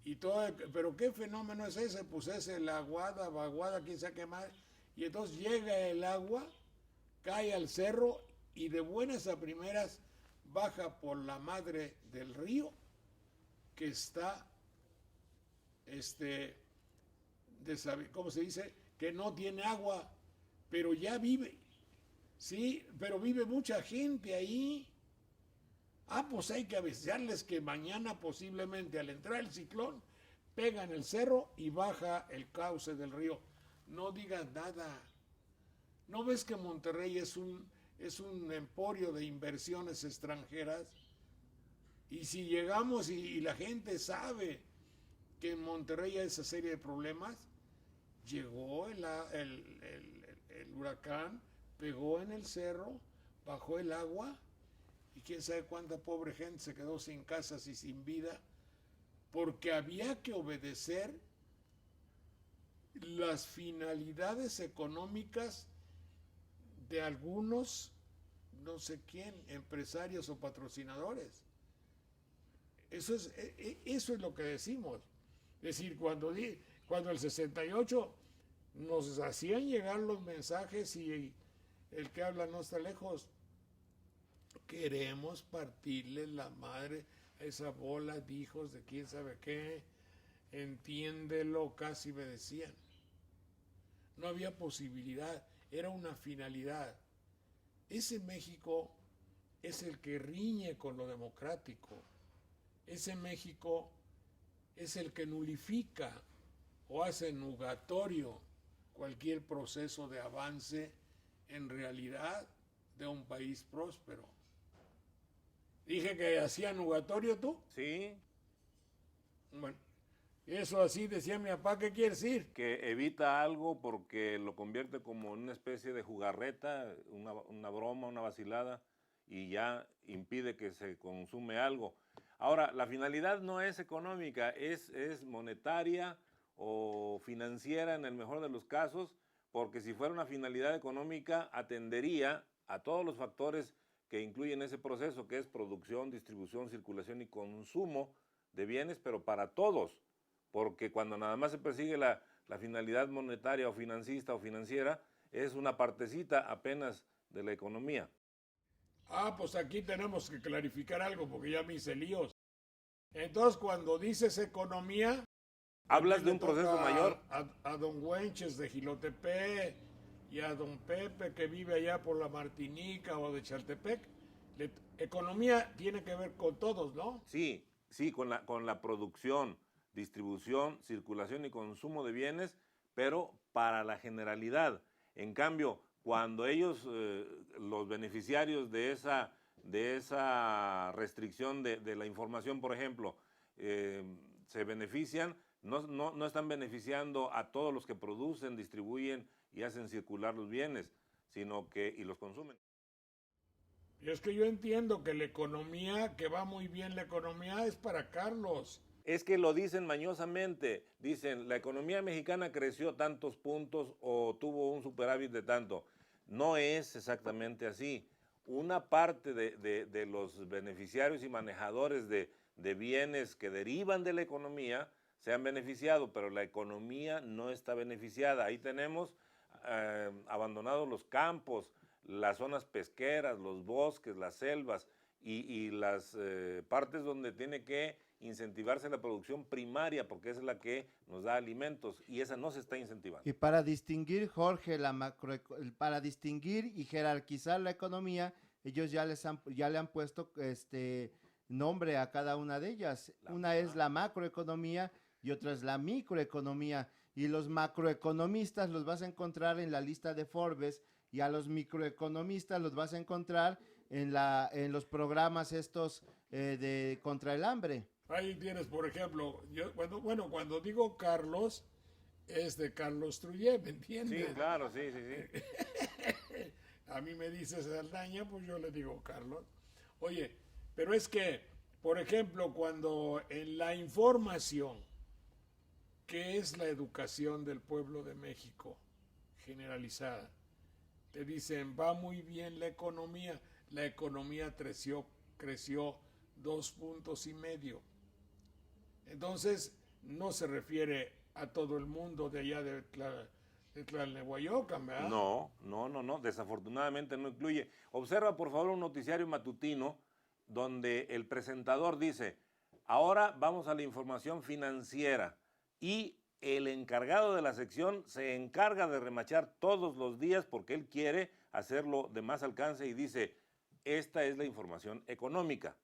Y todo, pero ¿qué fenómeno es ese? Pues es la aguada, vaguada, quién sabe qué más. Y entonces llega el agua, cae al cerro y de buenas a primeras baja por la madre del río que está, ¿cómo se dice? Que no tiene agua, pero ya vive. Sí, pero vive mucha gente ahí. Pues hay que avisarles que mañana posiblemente al entrar el ciclón pega en el cerro y baja el cauce del río. No digas nada. ¿No ves que Monterrey es un emporio de inversiones extranjeras? Y si llegamos y la gente sabe que en Monterrey hay esa serie de problemas, llegó el huracán, pegó en el cerro, bajó el agua, y quién sabe cuánta pobre gente se quedó sin casas y sin vida, porque había que obedecer las finalidades económicas de algunos, no sé quién, empresarios o patrocinadores. Eso es lo que decimos. Es decir, cuando el 68 nos hacían llegar los mensajes y el que habla no está lejos. Queremos partirle la madre a esa bola de hijos de quién sabe qué. Entiéndelo, casi me decían. No había posibilidad, era una finalidad. Ese México es el que riñe con lo democrático. Ese México es el que nulifica o hace nugatorio cualquier proceso de avance en realidad de un país próspero. Dije que hacía nugatorio tú. Sí, Bueno, eso así decía mi papá, ¿qué quiere decir? que evita algo porque lo convierte como en una especie de jugarreta, una broma, una vacilada, y ya impide que se consume algo. Ahora, la finalidad no es económica, es monetaria o financiera en el mejor de los casos, porque si fuera una finalidad económica atendería a todos los factores que incluyen ese proceso, que es producción, distribución, circulación y consumo de bienes, pero para todos, porque cuando nada más se persigue la finalidad monetaria o financista o financiera, es una partecita apenas de la economía. Ah, pues aquí tenemos que clarificar algo porque ya me hice líos. Entonces, cuando dices economía... Hablas de un le toca proceso mayor. A don Güenches de Jilotepec y a don Pepe que vive allá por la Martinica o de Chaltepec. Economía tiene que ver con todos, ¿no? Sí, sí, con la producción, distribución, circulación y consumo de bienes, pero para la generalidad. En cambio, cuando ellos, los beneficiarios de esa restricción de la información, por ejemplo, se benefician, no están beneficiando a todos los que producen, distribuyen y hacen circular los bienes, sino que y los consumen. Y es que yo entiendo que la economía, que va muy bien la economía, es para Carlos. Es que lo dicen mañosamente, dicen, la economía mexicana creció tantos puntos o tuvo un superávit de tanto. No es exactamente así. Una parte de los beneficiarios y manejadores de bienes que derivan de la economía se han beneficiado, pero la economía no está beneficiada. Ahí tenemos abandonados los campos, las zonas pesqueras, los bosques, las selvas y las partes donde tiene que incentivarse la producción primaria, porque esa es la que nos da alimentos y esa no se está incentivando. Y para distinguir, Jorge, para distinguir y jerarquizar la economía, ellos ya le han puesto nombre a cada una de ellas. Una es la macroeconomía y otra es la microeconomía. Y los macroeconomistas los vas a encontrar en la lista de Forbes y a los microeconomistas los vas a encontrar en los programas estos de contra el hambre. Ahí tienes, por ejemplo, cuando digo Carlos, es de Carlos Trujillo, ¿me entiendes? Sí, claro, sí. A mí me dice Saldaña, pues yo le digo Carlos. Oye, pero es que, por ejemplo, cuando en la información, que es la educación del pueblo de México generalizada, te dicen, va muy bien la economía creció 2,5 puntos. Entonces, no se refiere a todo el mundo de allá de Tlalnehuayocan, ¿verdad? No, desafortunadamente no incluye. Observa por favor un noticiario matutino donde el presentador dice, ahora vamos a la información financiera y el encargado de la sección se encarga de remachar todos los días porque él quiere hacerlo de más alcance y dice, esta es la información económica.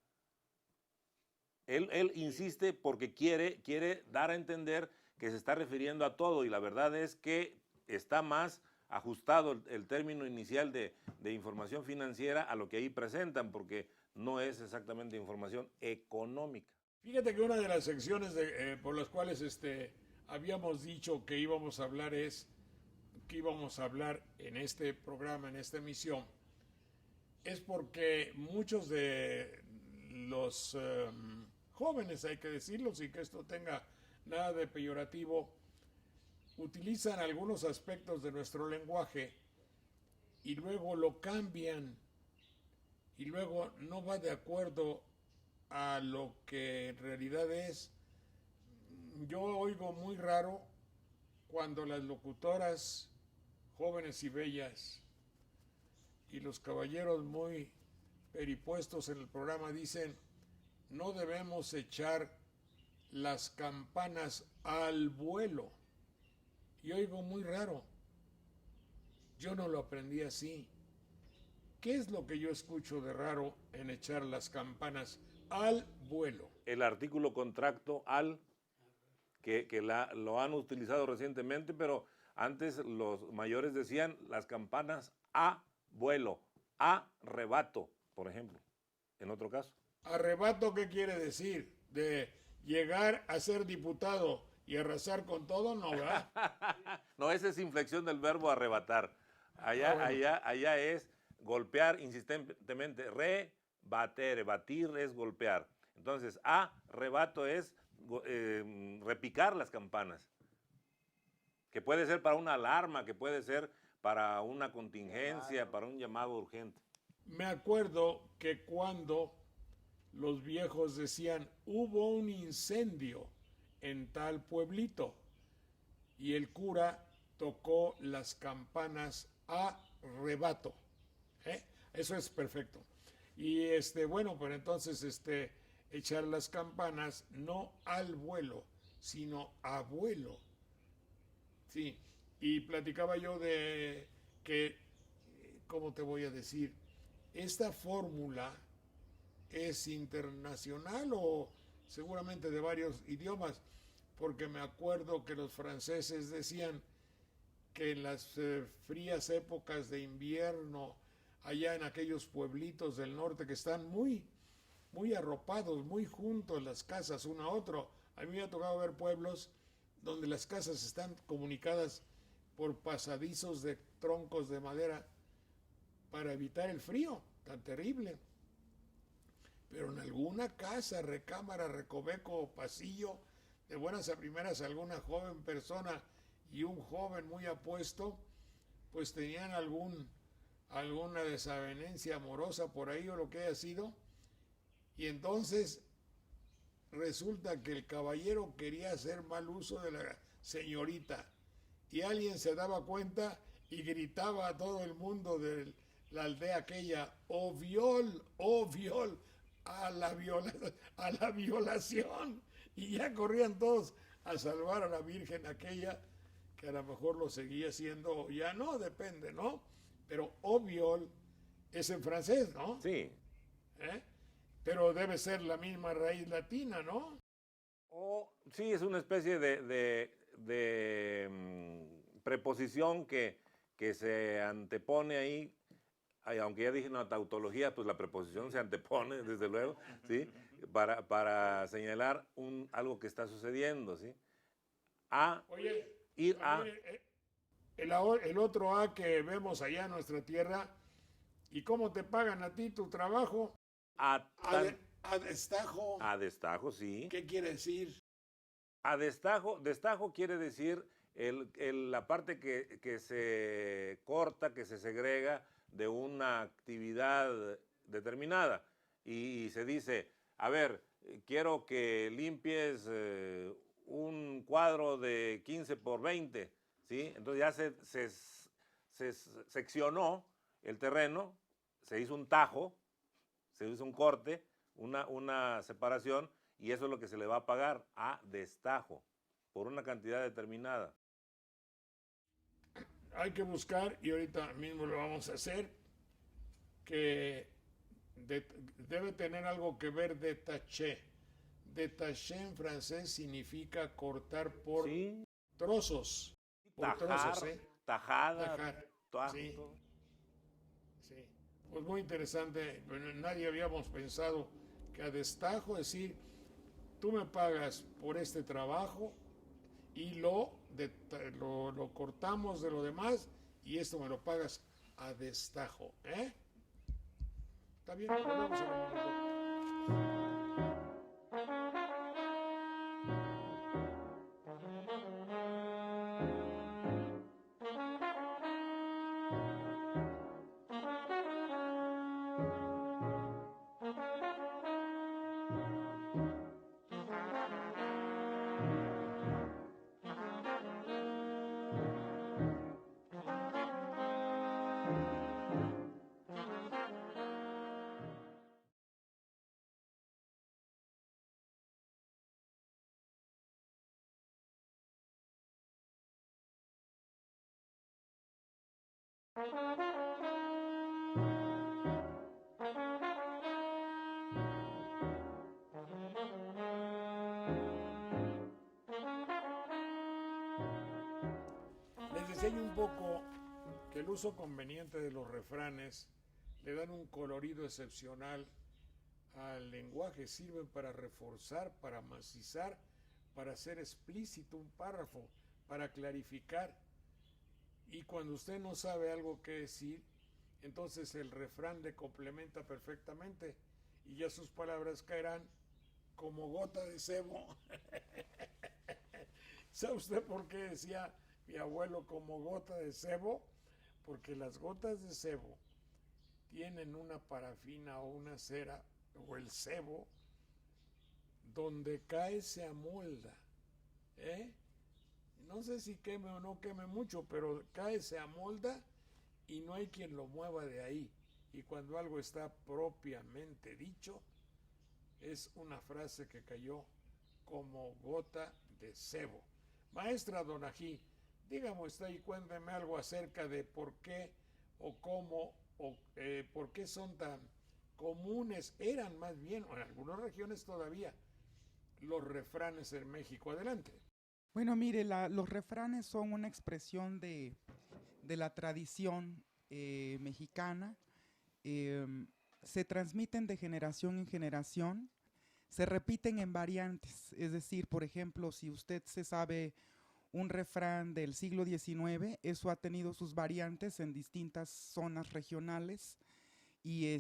Él insiste porque quiere dar a entender que se está refiriendo a todo y la verdad es que está más ajustado el término inicial de información financiera a lo que ahí presentan porque no es exactamente información económica. Fíjate que una de las secciones por las cuales habíamos dicho que íbamos a hablar en este programa, en esta emisión, es porque muchos de los jóvenes, hay que decirlo, sin que esto tenga nada de peyorativo, utilizan algunos aspectos de nuestro lenguaje y luego lo cambian y luego no va de acuerdo a lo que en realidad es. Yo oigo muy raro cuando las locutoras jóvenes y bellas y los caballeros muy peripuestos en el programa dicen, no debemos echar las campanas al vuelo. Y oigo muy raro. Yo no lo aprendí así. ¿Qué es lo que yo escucho de raro en echar las campanas al vuelo? El artículo contracto al, lo han utilizado recientemente, pero antes los mayores decían las campanas a vuelo, a rebato, por ejemplo, en otro caso. ¿Arrebato qué quiere decir? ¿De llegar a ser diputado y arrasar con todo? No, ¿verdad? No, esa es inflexión del verbo arrebatar. Allá, bueno. allá es golpear insistentemente, rebater, batir es golpear. Entonces, arrebato es repicar las campanas, que puede ser para una alarma, que puede ser para una contingencia, para un llamado urgente. Me acuerdo que cuando los viejos decían, hubo un incendio en tal pueblito, y el cura tocó las campanas a rebato. Eso es perfecto. Y bueno, pues entonces echar las campanas no al vuelo, sino a vuelo. Sí, y platicaba yo de que, ¿cómo te voy a decir? Esta fórmula es internacional o seguramente de varios idiomas, porque me acuerdo que los franceses decían que en las frías épocas de invierno, allá en aquellos pueblitos del norte que están muy, muy arropados, muy juntos las casas uno a otro. A mí me ha tocado ver pueblos donde las casas están comunicadas por pasadizos de troncos de madera para evitar el frío tan terrible. Pero en alguna casa, recámara, recoveco o pasillo, de buenas a primeras alguna joven persona y un joven muy apuesto, pues tenían alguna desavenencia amorosa por ahí o lo que haya sido, y entonces resulta que el caballero quería hacer mal uso de la señorita, y alguien se daba cuenta y gritaba a todo el mundo de la aldea aquella, ¡oh viol, oh viol! A la violación, y ya corrían todos a salvar a la virgen aquella, que a lo mejor lo seguía haciendo, o ya no, depende, ¿no? Pero oviol es en francés, ¿no? Sí. Pero debe ser la misma raíz latina, ¿no? Sí, es una especie de preposición que se antepone ahí. Aunque ya dije una tautología, pues la preposición se antepone, desde luego, ¿sí? Para señalar algo que está sucediendo, ¿sí? Oye, ir a. El otro A que vemos allá en nuestra tierra, ¿y cómo te pagan a ti tu trabajo? A destajo. A destajo, sí. ¿Qué quiere decir? A destajo quiere decir la parte que se corta, que se segrega de una actividad determinada, y se dice, a ver, quiero que limpies un cuadro de 15 por 20, ¿sí? Entonces ya se seccionó el terreno, se hizo un tajo, se hizo un corte, una separación, y eso es lo que se le va a pagar a destajo, por una cantidad determinada. Hay que buscar, y ahorita mismo lo vamos a hacer, que debe tener algo que ver détaché. Détaché en francés significa cortar por ¿Sí? trozos. Por Tajar, trozos, tajada, Tajar. Sí. Sí. Pues muy interesante. Nadie habíamos pensado que a destajo, es decir, tú me pagas por este trabajo y lo cortamos de lo demás y esto me lo pagas a destajo. ¿Está bien? Nos vemos en un minuto. Les enseño un poco que el uso conveniente de los refranes le dan un colorido excepcional al lenguaje, sirven para reforzar, para macizar, para hacer explícito un párrafo, para clarificar. Y cuando usted no sabe algo que decir, entonces el refrán le complementa perfectamente y ya sus palabras caerán como gota de sebo. ¿Sabe usted por qué decía mi abuelo como gota de sebo? Porque las gotas de sebo tienen una parafina o una cera, o el sebo, donde cae se amolda. No sé si queme o no queme mucho, pero cae se amolda y no hay quien lo mueva de ahí. Y cuando algo está propiamente dicho, es una frase que cayó como gota de sebo. Maestra Donají, dígame usted y cuénteme algo acerca de por qué o cómo o por qué son tan comunes, eran más bien, o en algunas regiones todavía, los refranes en México. Adelante. Bueno, mire, los refranes son una expresión de la tradición mexicana. Se transmiten de generación en generación, se repiten en variantes. Es decir, por ejemplo, si usted se sabe un refrán del siglo XIX, eso ha tenido sus variantes en distintas zonas regionales. Y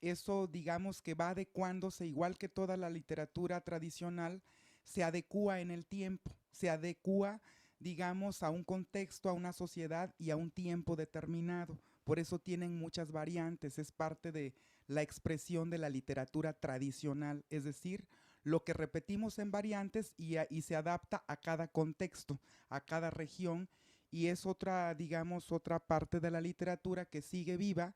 eso, digamos, que va adecuándose, igual que toda la literatura tradicional, se adecúa en el tiempo, se adecúa, digamos, a un contexto, a una sociedad y a un tiempo determinado. Por eso tienen muchas variantes, es parte de la expresión de la literatura tradicional, es decir, lo que repetimos en variantes y se adapta a cada contexto, a cada región, y es otra, digamos, otra parte de la literatura que sigue viva,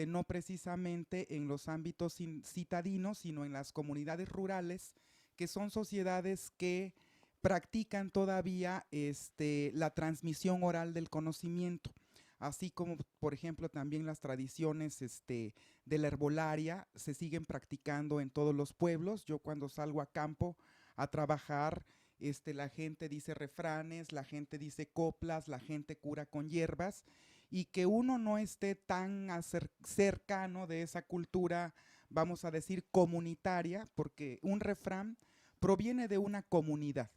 no precisamente en los ámbitos citadinos, sino en las comunidades rurales, que son sociedades que practican todavía la transmisión oral del conocimiento, así como, por ejemplo, también las tradiciones de la herbolaria se siguen practicando en todos los pueblos. Yo cuando salgo a campo a trabajar, la gente dice refranes, la gente dice coplas, la gente cura con hierbas, y que uno no esté tan cercano de esa cultura, vamos a decir, comunitaria, porque un refrán proviene de una comunidad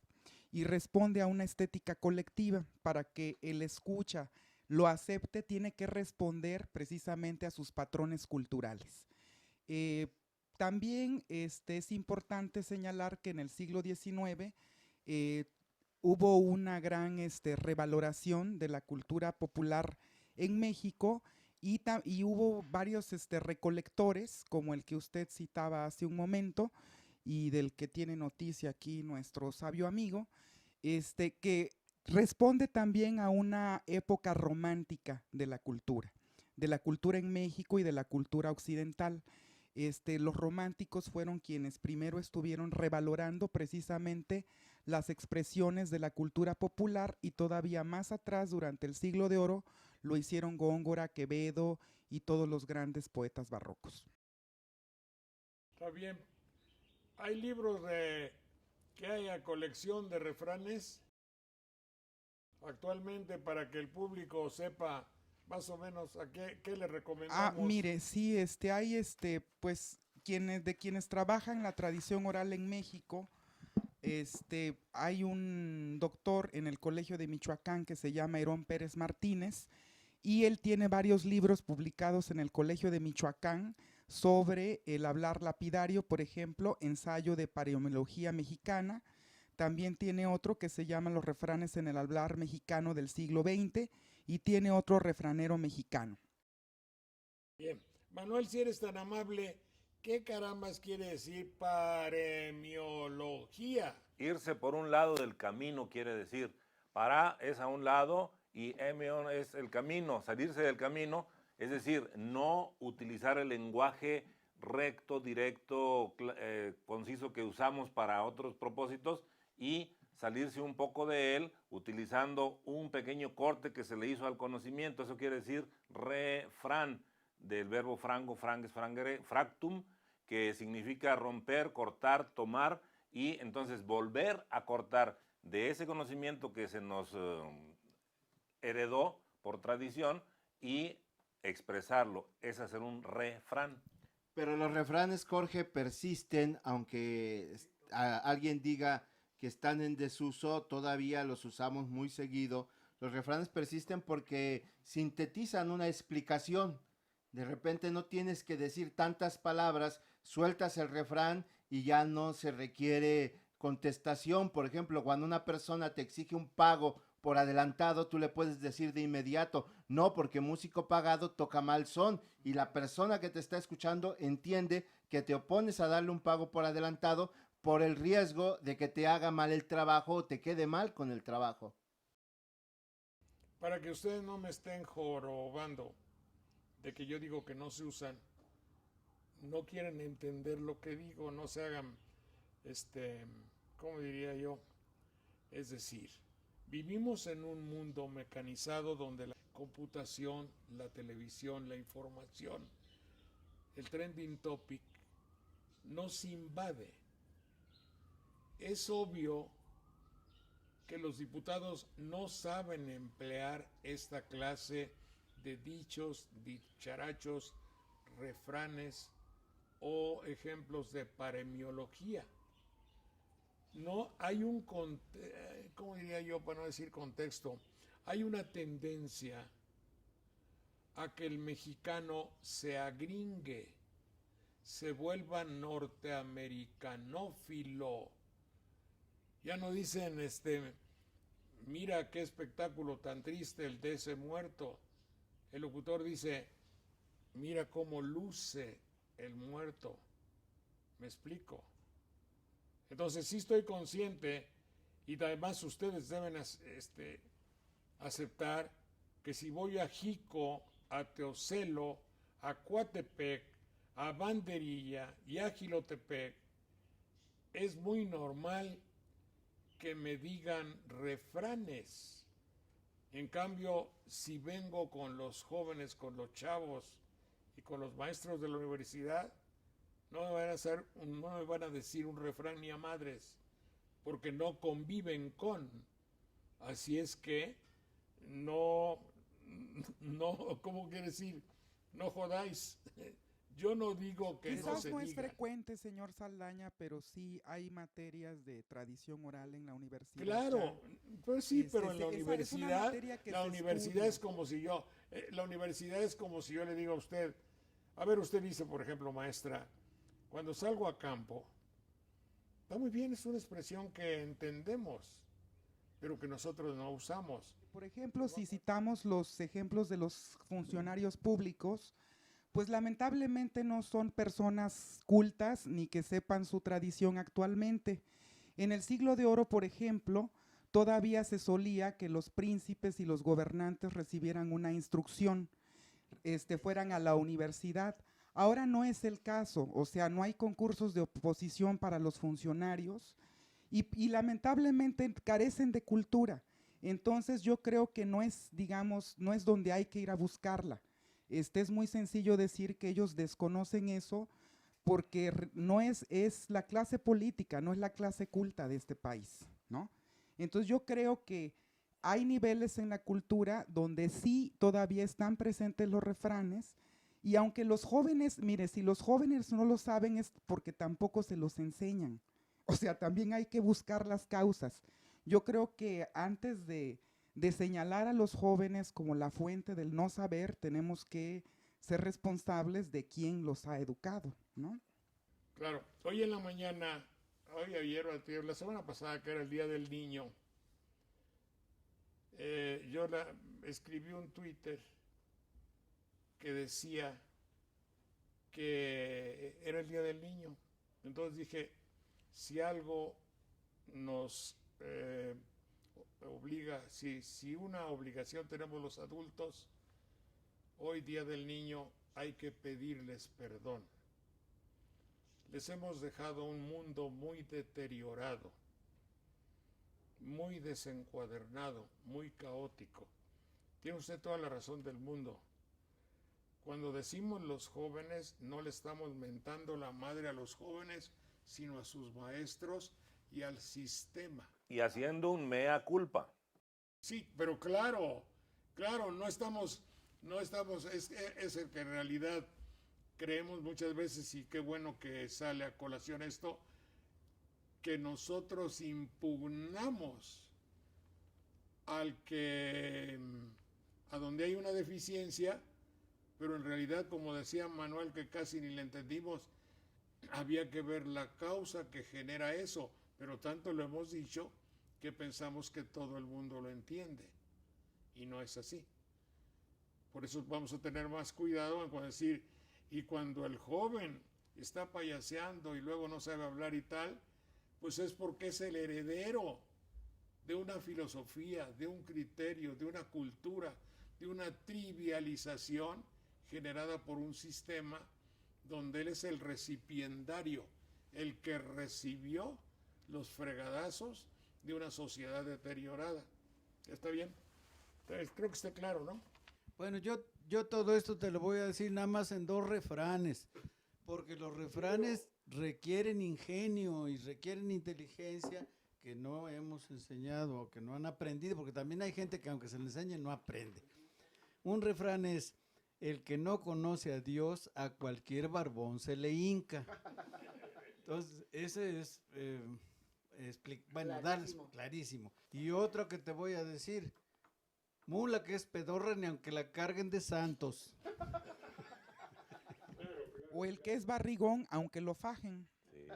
y responde a una estética colectiva. Para que el escucha lo acepte, tiene que responder precisamente a sus patrones culturales. También es importante señalar que en el siglo XIX hubo una gran revaloración de la cultura popular en México y hubo varios recolectores, como el que usted citaba hace un momento y del que tiene noticia aquí nuestro sabio amigo, que responde también a una época romántica de la cultura en México y de la cultura occidental. Los románticos fueron quienes primero estuvieron revalorando precisamente las expresiones de la cultura popular, y todavía más atrás, durante el Siglo de Oro, lo hicieron Góngora, Quevedo y todos los grandes poetas barrocos. Está bien. ¿Hay libros que haya colección de refranes actualmente para que el público sepa más o menos a qué le recomendamos? Mire, sí, hay pues quienes trabajan la tradición oral en México. Hay un doctor en el Colegio de Michoacán que se llama Herón Pérez Martínez, y él tiene varios libros publicados en el Colegio de Michoacán sobre el hablar lapidario, por ejemplo, ensayo de paremología mexicana. También tiene otro que se llama Los refranes en el hablar mexicano del siglo XX, y tiene otro refranero mexicano. Bien. Manuel, si eres tan amable, ¿qué carambas quiere decir paremiología? Irse por un lado del camino quiere decir, para es a un lado y emion es el camino, salirse del camino, es decir, no utilizar el lenguaje recto, directo, conciso que usamos para otros propósitos, y salirse un poco de él utilizando un pequeño corte que se le hizo al conocimiento. Eso quiere decir refrán, del verbo frango, franges, frangere, fractum, que significa romper, cortar, tomar, y entonces volver a cortar de ese conocimiento que se nos heredó por tradición y expresarlo. Es hacer un refrán. Pero los refranes, Jorge, persisten, aunque alguien diga que están en desuso, todavía los usamos muy seguido. Los refranes persisten porque sintetizan una explicación. De repente no tienes que decir tantas palabras, sueltas el refrán y ya no se requiere contestación. Por ejemplo, cuando una persona te exige un pago por adelantado, tú le puedes decir de inmediato, no, porque músico pagado toca mal son, y la persona que te está escuchando entiende que te opones a darle un pago por adelantado por el riesgo de que te haga mal el trabajo o te quede mal con el trabajo. Para que ustedes no me estén jorobando de que yo digo que no se usan, no quieren entender lo que digo, no se hagan, ¿cómo diría yo? Es decir, vivimos en un mundo mecanizado donde la computación, la televisión, la información, el trending topic nos invade. Es obvio que los diputados no saben emplear esta clase de dichos, dicharachos, refranes o ejemplos de paremiología. No hay un, ¿cómo diría yo para no decir contexto? Hay una tendencia a que el mexicano se agringue, se vuelva norteamericanófilo. Ya no dicen, mira qué espectáculo tan triste el de ese muerto. El locutor dice, mira cómo luce el muerto. ¿Me explico? Entonces sí estoy consciente, y además ustedes deben aceptar que si voy a Jico, a Teocelo, a Coatepec, a Banderilla y a Jilotepec, es muy normal que me digan refranes. En cambio, si vengo con los jóvenes, con los chavos y con los maestros de la universidad, no me van a decir un refrán ni a madres, porque no conviven con. Así es que no, ¿cómo quiere decir? No jodáis. Yo no digo que Quizás no se no es diga. frecuente, señor Saldaña, pero sí hay materias de tradición oral en la universidad. Claro, pues sí, pero en la es una universidad, materia que se universidad estudia. es como si yo, la universidad es como si yo le diga a usted, a ver, usted dice, por ejemplo, maestra, cuando salgo a campo, está muy bien, es una expresión que entendemos, pero que nosotros no usamos. Por ejemplo, si citamos los ejemplos de los funcionarios públicos, pues lamentablemente no son personas cultas ni que sepan su tradición actualmente. En el siglo de oro, por ejemplo, todavía se solía que los príncipes y los gobernantes recibieran una instrucción, fueran a la universidad. Ahora no es el caso, o sea, no hay concursos de oposición para los funcionarios y lamentablemente carecen de cultura. Entonces yo creo que no es, digamos, no es donde hay que ir a buscarla. Es muy sencillo decir que ellos desconocen eso porque no es la clase política, no es la clase culta de este país, ¿no? Entonces yo creo que hay niveles en la cultura donde sí todavía están presentes los refranes, y aunque los jóvenes, mire, si los jóvenes no lo saben es porque tampoco se los enseñan. O sea, también hay que buscar las causas. Yo creo que antes de señalar a los jóvenes como la fuente del no saber, tenemos que ser responsables de quién los ha educado, ¿no? Claro, hoy en la mañana, ayer o anterior, la semana pasada, que era el Día del Niño, yo escribí un Twitter que decía que era el Día del Niño. Entonces dije, si algo nos obliga, si una obligación tenemos los adultos, hoy Día del Niño hay que pedirles perdón. Les hemos dejado un mundo muy deteriorado. muy desencuadernado, muy caótico. Tiene usted toda la razón del mundo. Cuando decimos los jóvenes, no le estamos mentando la madre a los jóvenes, sino a sus maestros y al sistema. Y haciendo un mea culpa. Sí, pero claro, no estamos, es el que en realidad creemos muchas veces, y qué bueno que sale a colación esto, que nosotros impugnamos a donde hay una deficiencia, pero en realidad, como decía Manuel, que casi ni le entendimos, había que ver la causa que genera eso, pero tanto lo hemos dicho que pensamos que todo el mundo lo entiende, y no es así. Por eso vamos a tener más cuidado en decir, y cuando el joven está payaseando y luego no sabe hablar y tal, pues es porque es el heredero de una filosofía, de un criterio, de una cultura, de una trivialización generada por un sistema donde él es el recipiendario, el que recibió los fregadazos de una sociedad deteriorada. ¿Está bien? Entonces, creo que está claro, ¿no? Bueno, yo todo esto te lo voy a decir nada más en 2 refranes, porque los refranes requieren ingenio y requieren inteligencia que no hemos enseñado o que no han aprendido, porque también hay gente que aunque se le enseñe no aprende. Un refrán es: el que no conoce a Dios, a cualquier barbón se le hinca. Entonces, ese es, darles clarísimo. Y otro que te voy a decir: mula que es pedorra ni aunque la carguen de santos. O el que es barrigón, aunque lo fajen. Sí.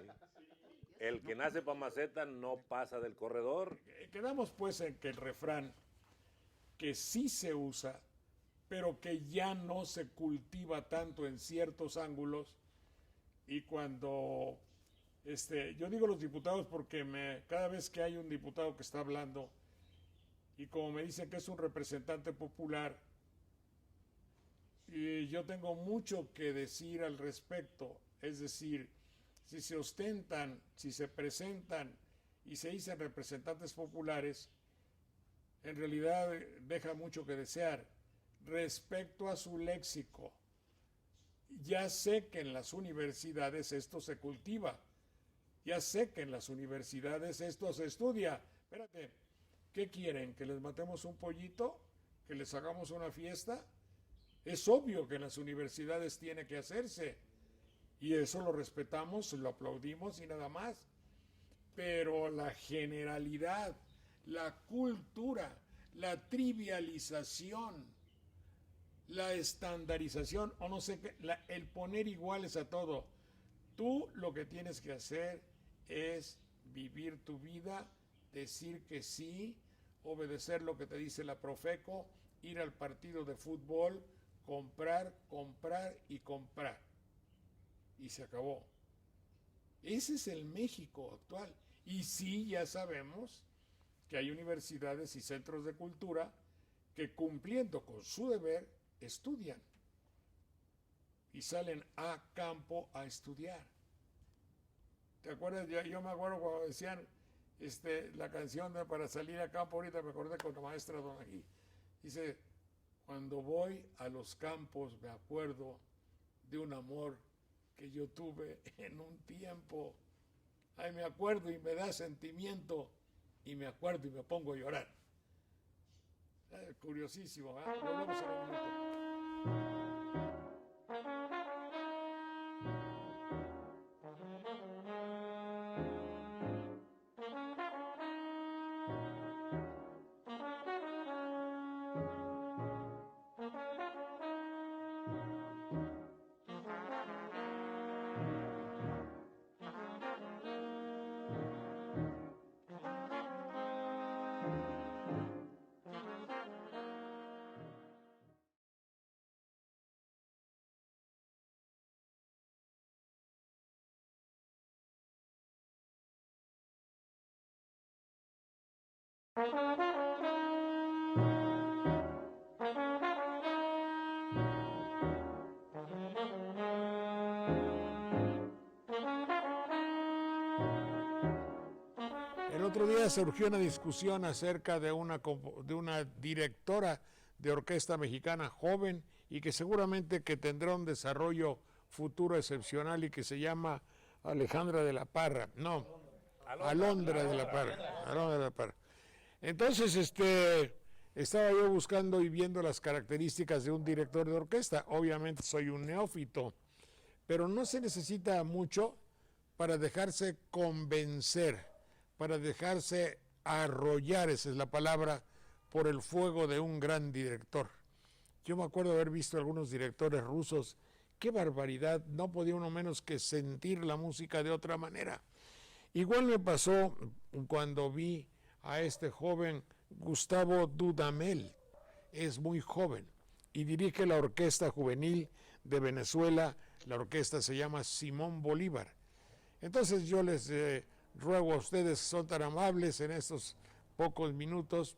El que nace pa' maceta no pasa del corredor. Quedamos pues en que el refrán, que sí se usa, pero que ya no se cultiva tanto en ciertos ángulos, y cuando, yo digo los diputados porque cada vez que hay un diputado que está hablando, y como me dicen que es un representante popular, y yo tengo mucho que decir al respecto, es decir, si se ostentan, si se presentan y se dicen representantes populares, en realidad deja mucho que desear. Respecto a su léxico, ya sé que en las universidades esto se cultiva, ya sé que en las universidades esto se estudia. Espérate, ¿qué quieren? ¿Que les matemos un pollito? ¿Que les hagamos una fiesta? Es obvio que en las universidades tiene que hacerse, y eso lo respetamos, lo aplaudimos y nada más. Pero la generalidad, la cultura, la trivialización, la estandarización, o no sé qué, el poner iguales a todo. Tú lo que tienes que hacer es vivir tu vida, decir que sí, obedecer lo que te dice la Profeco, ir al partido de fútbol, comprar, comprar y comprar. Y se acabó. Ese es el México actual. Y sí, ya sabemos que hay universidades y centros de cultura que, cumpliendo con su deber, estudian y salen a campo a estudiar. ¿Te acuerdas? Yo me acuerdo cuando decían la canción de Para salir a campo, ahorita me acordé con la maestra Don Agui. Dice: cuando voy a los campos me acuerdo de un amor que yo tuve en un tiempo. Ay, me acuerdo y me da sentimiento, y me acuerdo y me pongo a llorar. Curiosísimo, ¿eh? Volvemos a un minuto. otro día surgió una discusión acerca de de una directora de orquesta mexicana joven y que seguramente que tendrá un desarrollo futuro excepcional y que se llama Alejandra de la Parra. No, Alondra de la Parra. Alondra de la Parra. Entonces, estaba yo buscando y viendo las características de un director de orquesta. Obviamente soy un neófito, pero no se necesita mucho para dejarse convencer, para dejarse arrollar, esa es la palabra, por el fuego de un gran director. Yo me acuerdo haber visto algunos directores rusos, qué barbaridad, no podía uno menos que sentir la música de otra manera. Igual me pasó cuando vi a este joven Gustavo Dudamel, es muy joven y dirige la Orquesta Juvenil de Venezuela, la orquesta se llama Simón Bolívar. Entonces yo les ruego a ustedes, son tan amables en estos pocos minutos,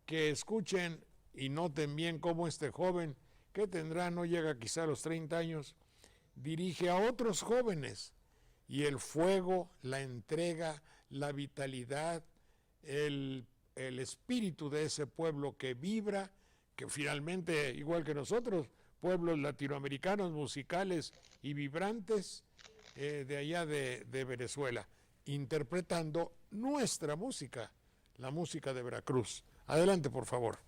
que escuchen y noten bien cómo este joven, que tendrá, no llega quizá a los 30 años, dirige a otros jóvenes. Y el fuego, la entrega, la vitalidad, el espíritu de ese pueblo que vibra, que finalmente, igual que nosotros, pueblos latinoamericanos musicales y vibrantes, de allá de Venezuela, interpretando nuestra música, la música de Veracruz. Adelante, por favor.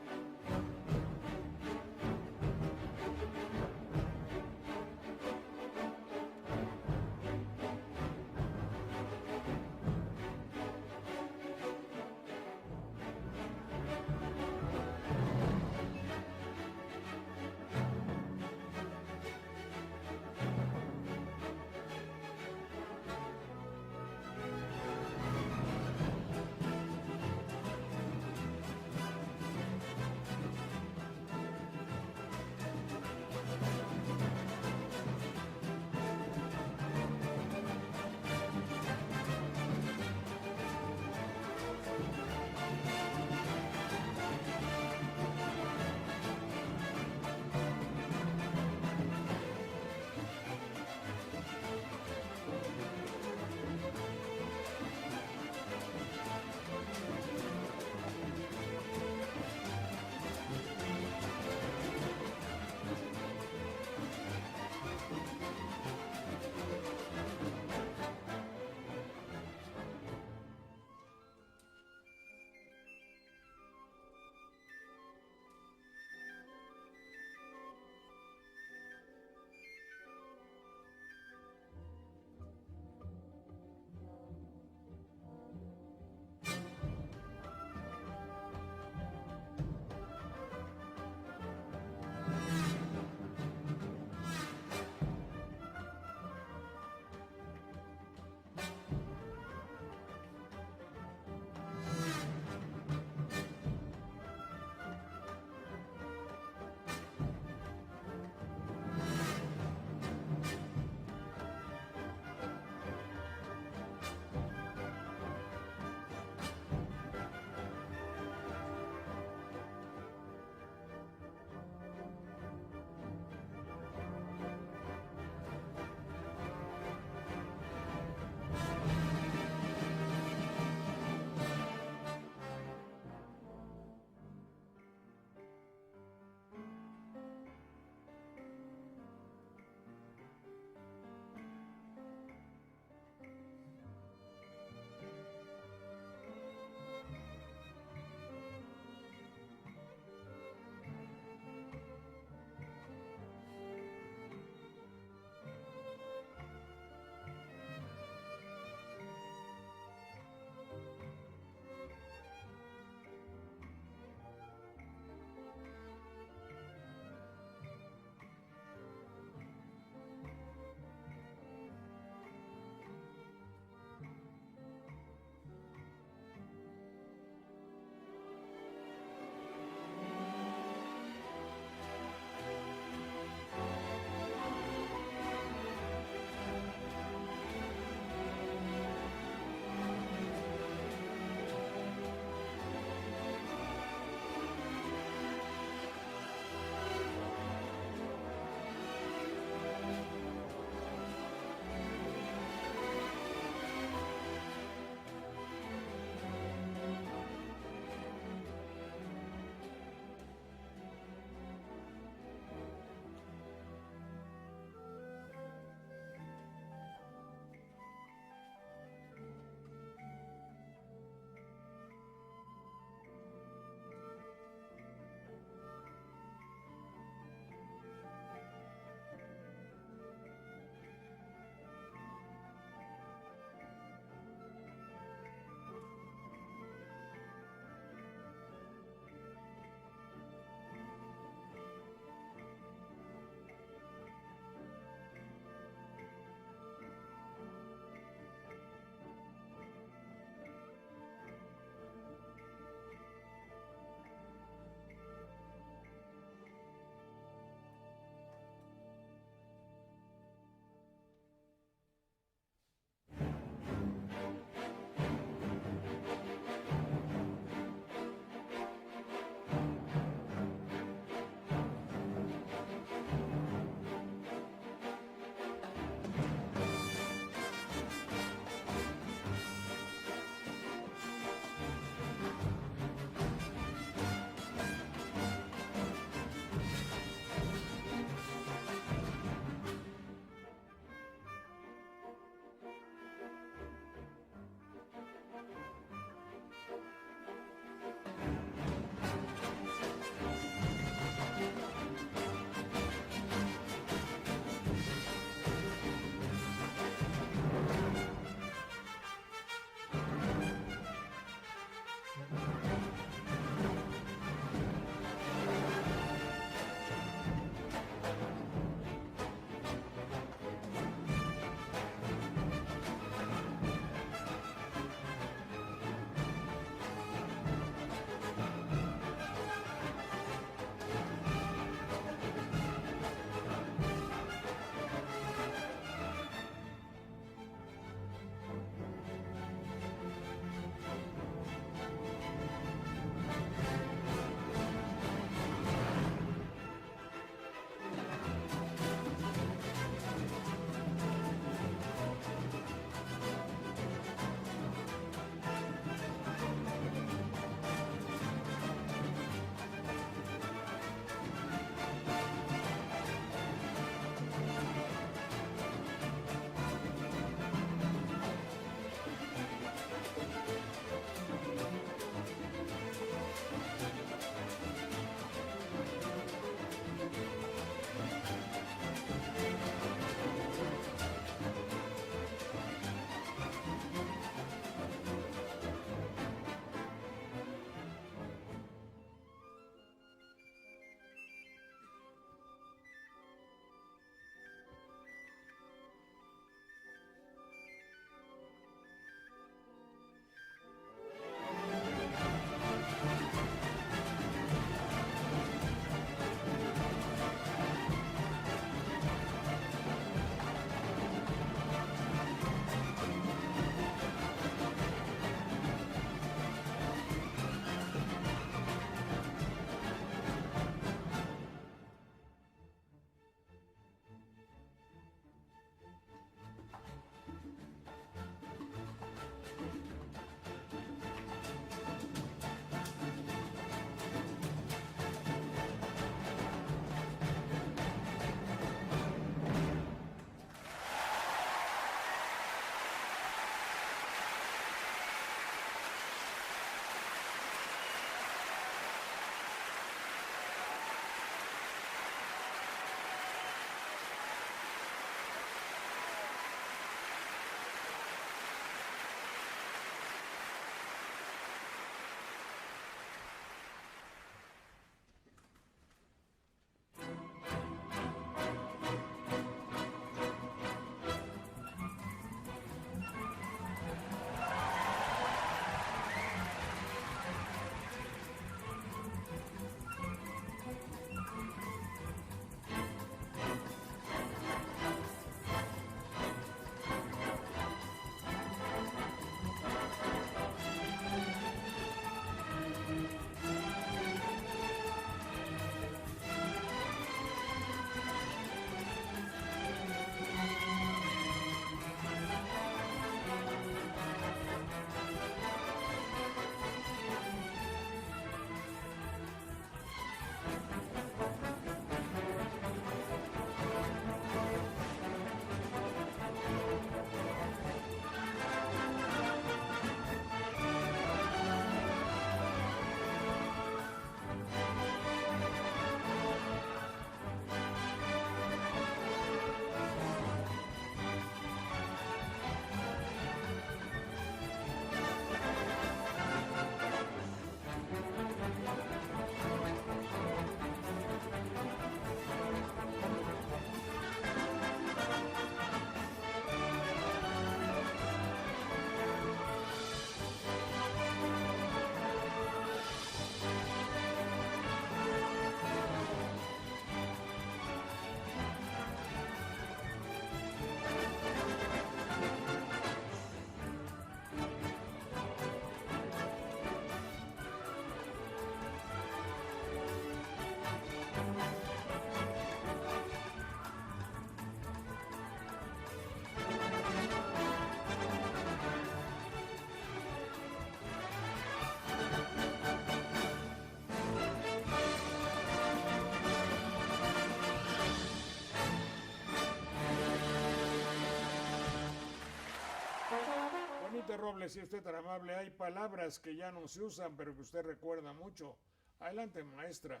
Adelante, Robles, si usted tan amable. Hay palabras que ya no se usan, pero que usted recuerda mucho. Adelante, maestra.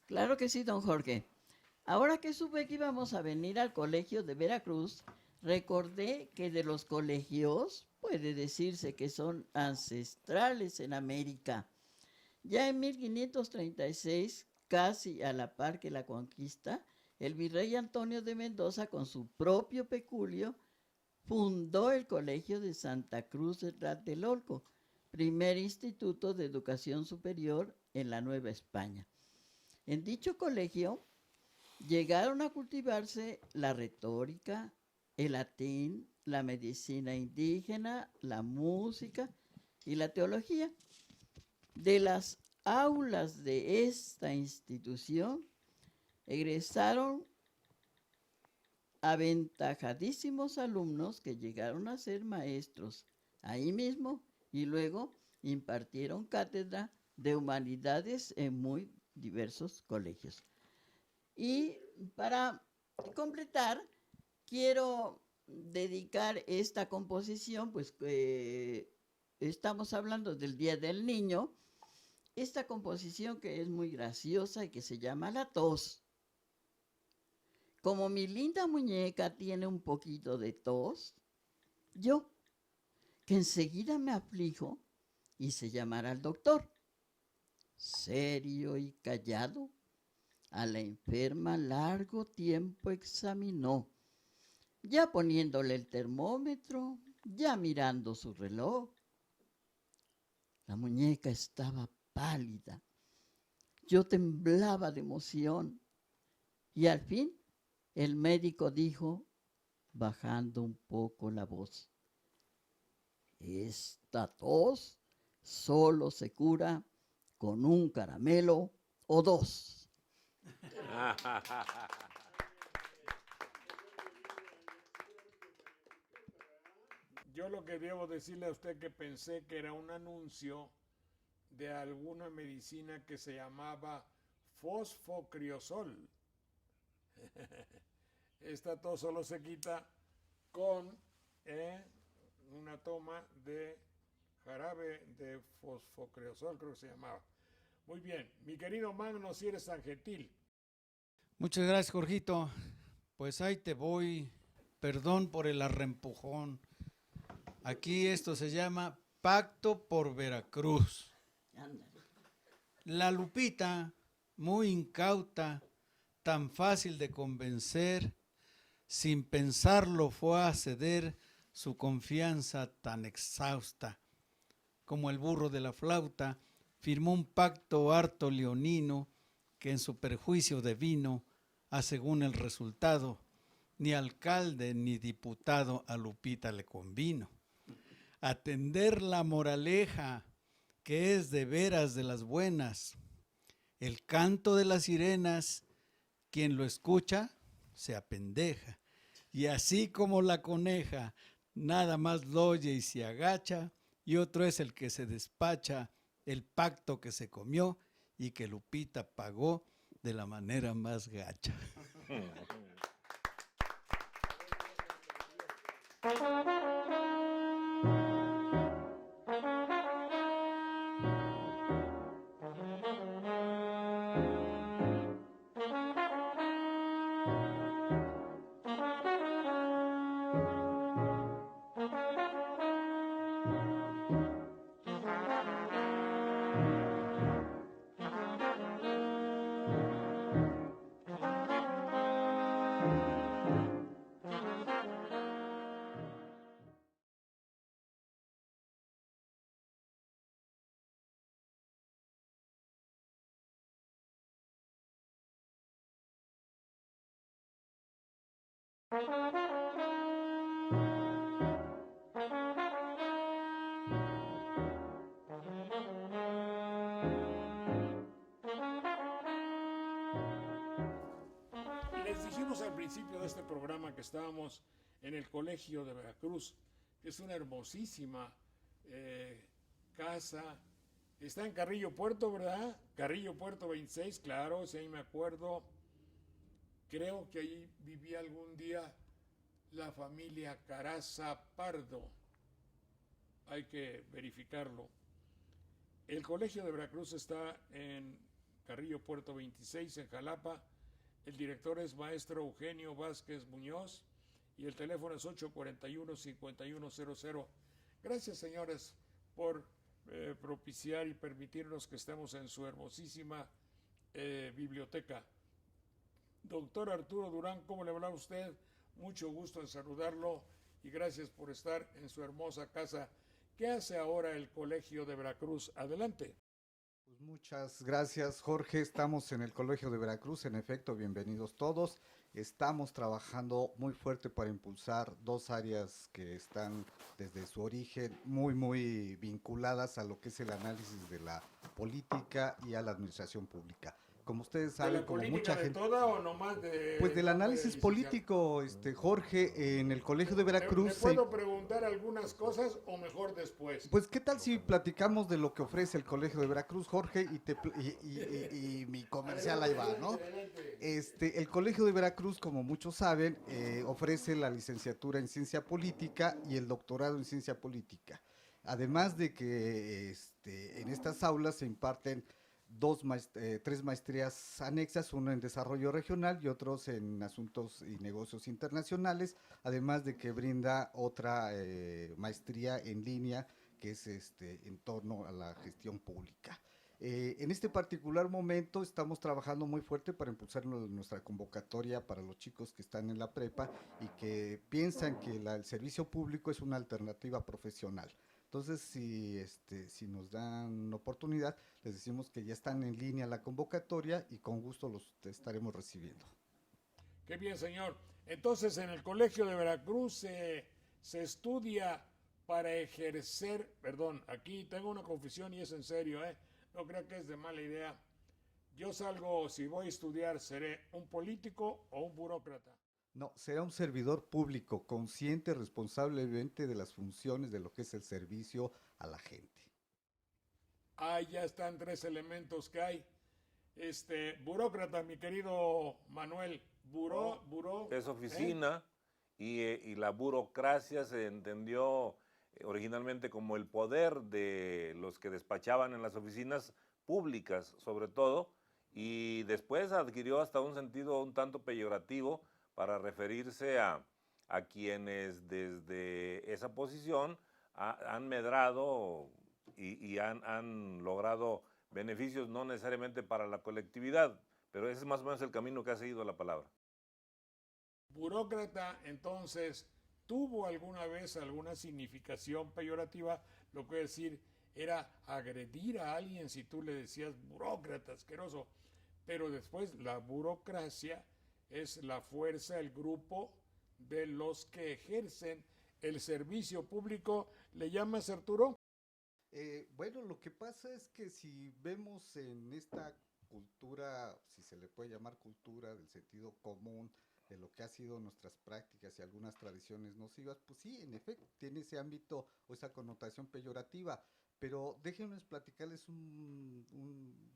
Claro que sí, don Jorge. Ahora que supe que íbamos a venir al colegio de Veracruz, recordé que de los colegios puede decirse que son ancestrales en América. Ya en 1536, casi a la par que la conquista, el virrey Antonio de Mendoza, con su propio peculio, fundó el Colegio de Santa Cruz de Tlatelolco, primer instituto de educación superior en la Nueva España. En dicho colegio llegaron a cultivarse la retórica, el latín, la medicina indígena, la música y la teología. De las aulas de esta institución egresaron aventajadísimos alumnos que llegaron a ser maestros ahí mismo y luego impartieron cátedra de humanidades en muy diversos colegios. Y para completar, quiero dedicar esta composición, pues estamos hablando del Día del Niño, esta composición que es muy graciosa y que se llama La Tos. Como mi linda muñeca tiene un poquito de tos, yo, que enseguida me aflijo, hice llamar al doctor. Serio y callado, a la enferma largo tiempo examinó, ya poniéndole el termómetro, ya mirando su reloj. La muñeca estaba pálida, yo temblaba de emoción y al fin el médico dijo, bajando un poco la voz, esta tos solo se cura con un caramelo o dos. Yo lo que debo decirle a usted que pensé que era un anuncio de alguna medicina que se llamaba fosfocriosol. Esta tos solo se quita con una toma de jarabe de fosfocriosol, creo que se llamaba. Muy bien, mi querido Magno, si eres tan gentil. Muchas gracias, Jorgito. Pues ahí te voy. Perdón por el arrempujón. Aquí esto se llama Pacto por Veracruz. Ándale. La Lupita, muy incauta, tan fácil de convencer, sin pensarlo fue a ceder su confianza tan exhausta. Como el burro de la flauta, firmó un pacto harto leonino que en su perjuicio devino, a según el resultado, ni alcalde ni diputado a Lupita le convino. Atender la moraleja, que es de veras de las buenas. El canto de las sirenas, quien lo escucha, se apendeja. Y así como la coneja, nada más lo oye y se agacha, y otro es el que se despacha, el pacto que se comió y que Lupita pagó de la manera más gacha. Les dijimos al principio de este programa que estábamos en el Colegio de Veracruz, que es una hermosísima casa. Está en Carrillo Puerto, ¿verdad? Carrillo Puerto 26, claro, si ahí me acuerdo. Creo que ahí vivía algún día la familia Caraza Pardo. hay que verificarlo. El Colegio de Veracruz está en Carrillo Puerto 26, en Jalapa. El director es maestro Eugenio Vázquez Muñoz y el teléfono es 841-5100. Gracias, señores, por propiciar y permitirnos que estemos en su hermosísima biblioteca. Doctor Arturo Durán, ¿cómo le va a usted? Mucho gusto en saludarlo y gracias por estar en su hermosa casa. ¿Qué hace ahora el Colegio de Veracruz? Adelante. Pues muchas gracias, Jorge. Estamos en el Colegio de Veracruz, en efecto, bienvenidos todos. Estamos trabajando muy fuerte para impulsar dos áreas que están desde su origen muy vinculadas a lo que es el análisis de la política y a la administración pública. Como ustedes ¿De saben, la como política mucha de gente... toda o nomás de...? Pues del análisis político, Jorge, en el Colegio de Veracruz... ¿Le puedo preguntar algunas cosas o mejor después? Pues, ¿qué tal si platicamos de lo que ofrece el Colegio de Veracruz, Jorge? Y mi comercial ahí va, ¿no? El Colegio de Veracruz, como muchos saben, ofrece la licenciatura en Ciencia Política y el doctorado en Ciencia Política. Además de que en estas aulas se imparten tres maestrías anexas, una en desarrollo regional y otros en asuntos y negocios internacionales, además de que brinda otra maestría en línea que es en torno a la gestión pública. En este particular momento estamos trabajando muy fuerte para impulsar nuestra convocatoria para los chicos que están en la prepa y que piensan que el servicio público es una alternativa profesional. Entonces, si nos dan oportunidad, les decimos que ya están en línea la convocatoria y con gusto los estaremos recibiendo. Qué bien, señor. Entonces, en el Colegio de Veracruz se estudia para ejercer, perdón, aquí tengo una confusión y es en serio, no creo que es de mala idea. Yo salgo, si voy a estudiar, ¿seré un político o un burócrata? No, será un servidor público, consciente responsablemente de las funciones de lo que es el servicio a la gente. Ah, ya están tres elementos que hay. Burócrata, mi querido Manuel, buró. Es oficina y la burocracia se entendió originalmente como el poder de los que despachaban en las oficinas públicas, sobre todo, y después adquirió hasta un sentido un tanto peyorativo para referirse a quienes desde esa posición han medrado y han logrado beneficios no necesariamente para la colectividad, pero ese es más o menos el camino que ha seguido la palabra. Burócrata, entonces, ¿tuvo alguna vez alguna significación peyorativa? Lo que decir era agredir a alguien si tú le decías burócrata, asqueroso, pero después la burocracia es la fuerza, el grupo de los que ejercen el servicio público. ¿Le llamas, Arturo? Bueno, lo que pasa es que si vemos en esta cultura, si se le puede llamar cultura del sentido común, de lo que ha sido nuestras prácticas y algunas tradiciones nocivas, pues sí, en efecto, tiene ese ámbito o esa connotación peyorativa, pero déjenme platicarles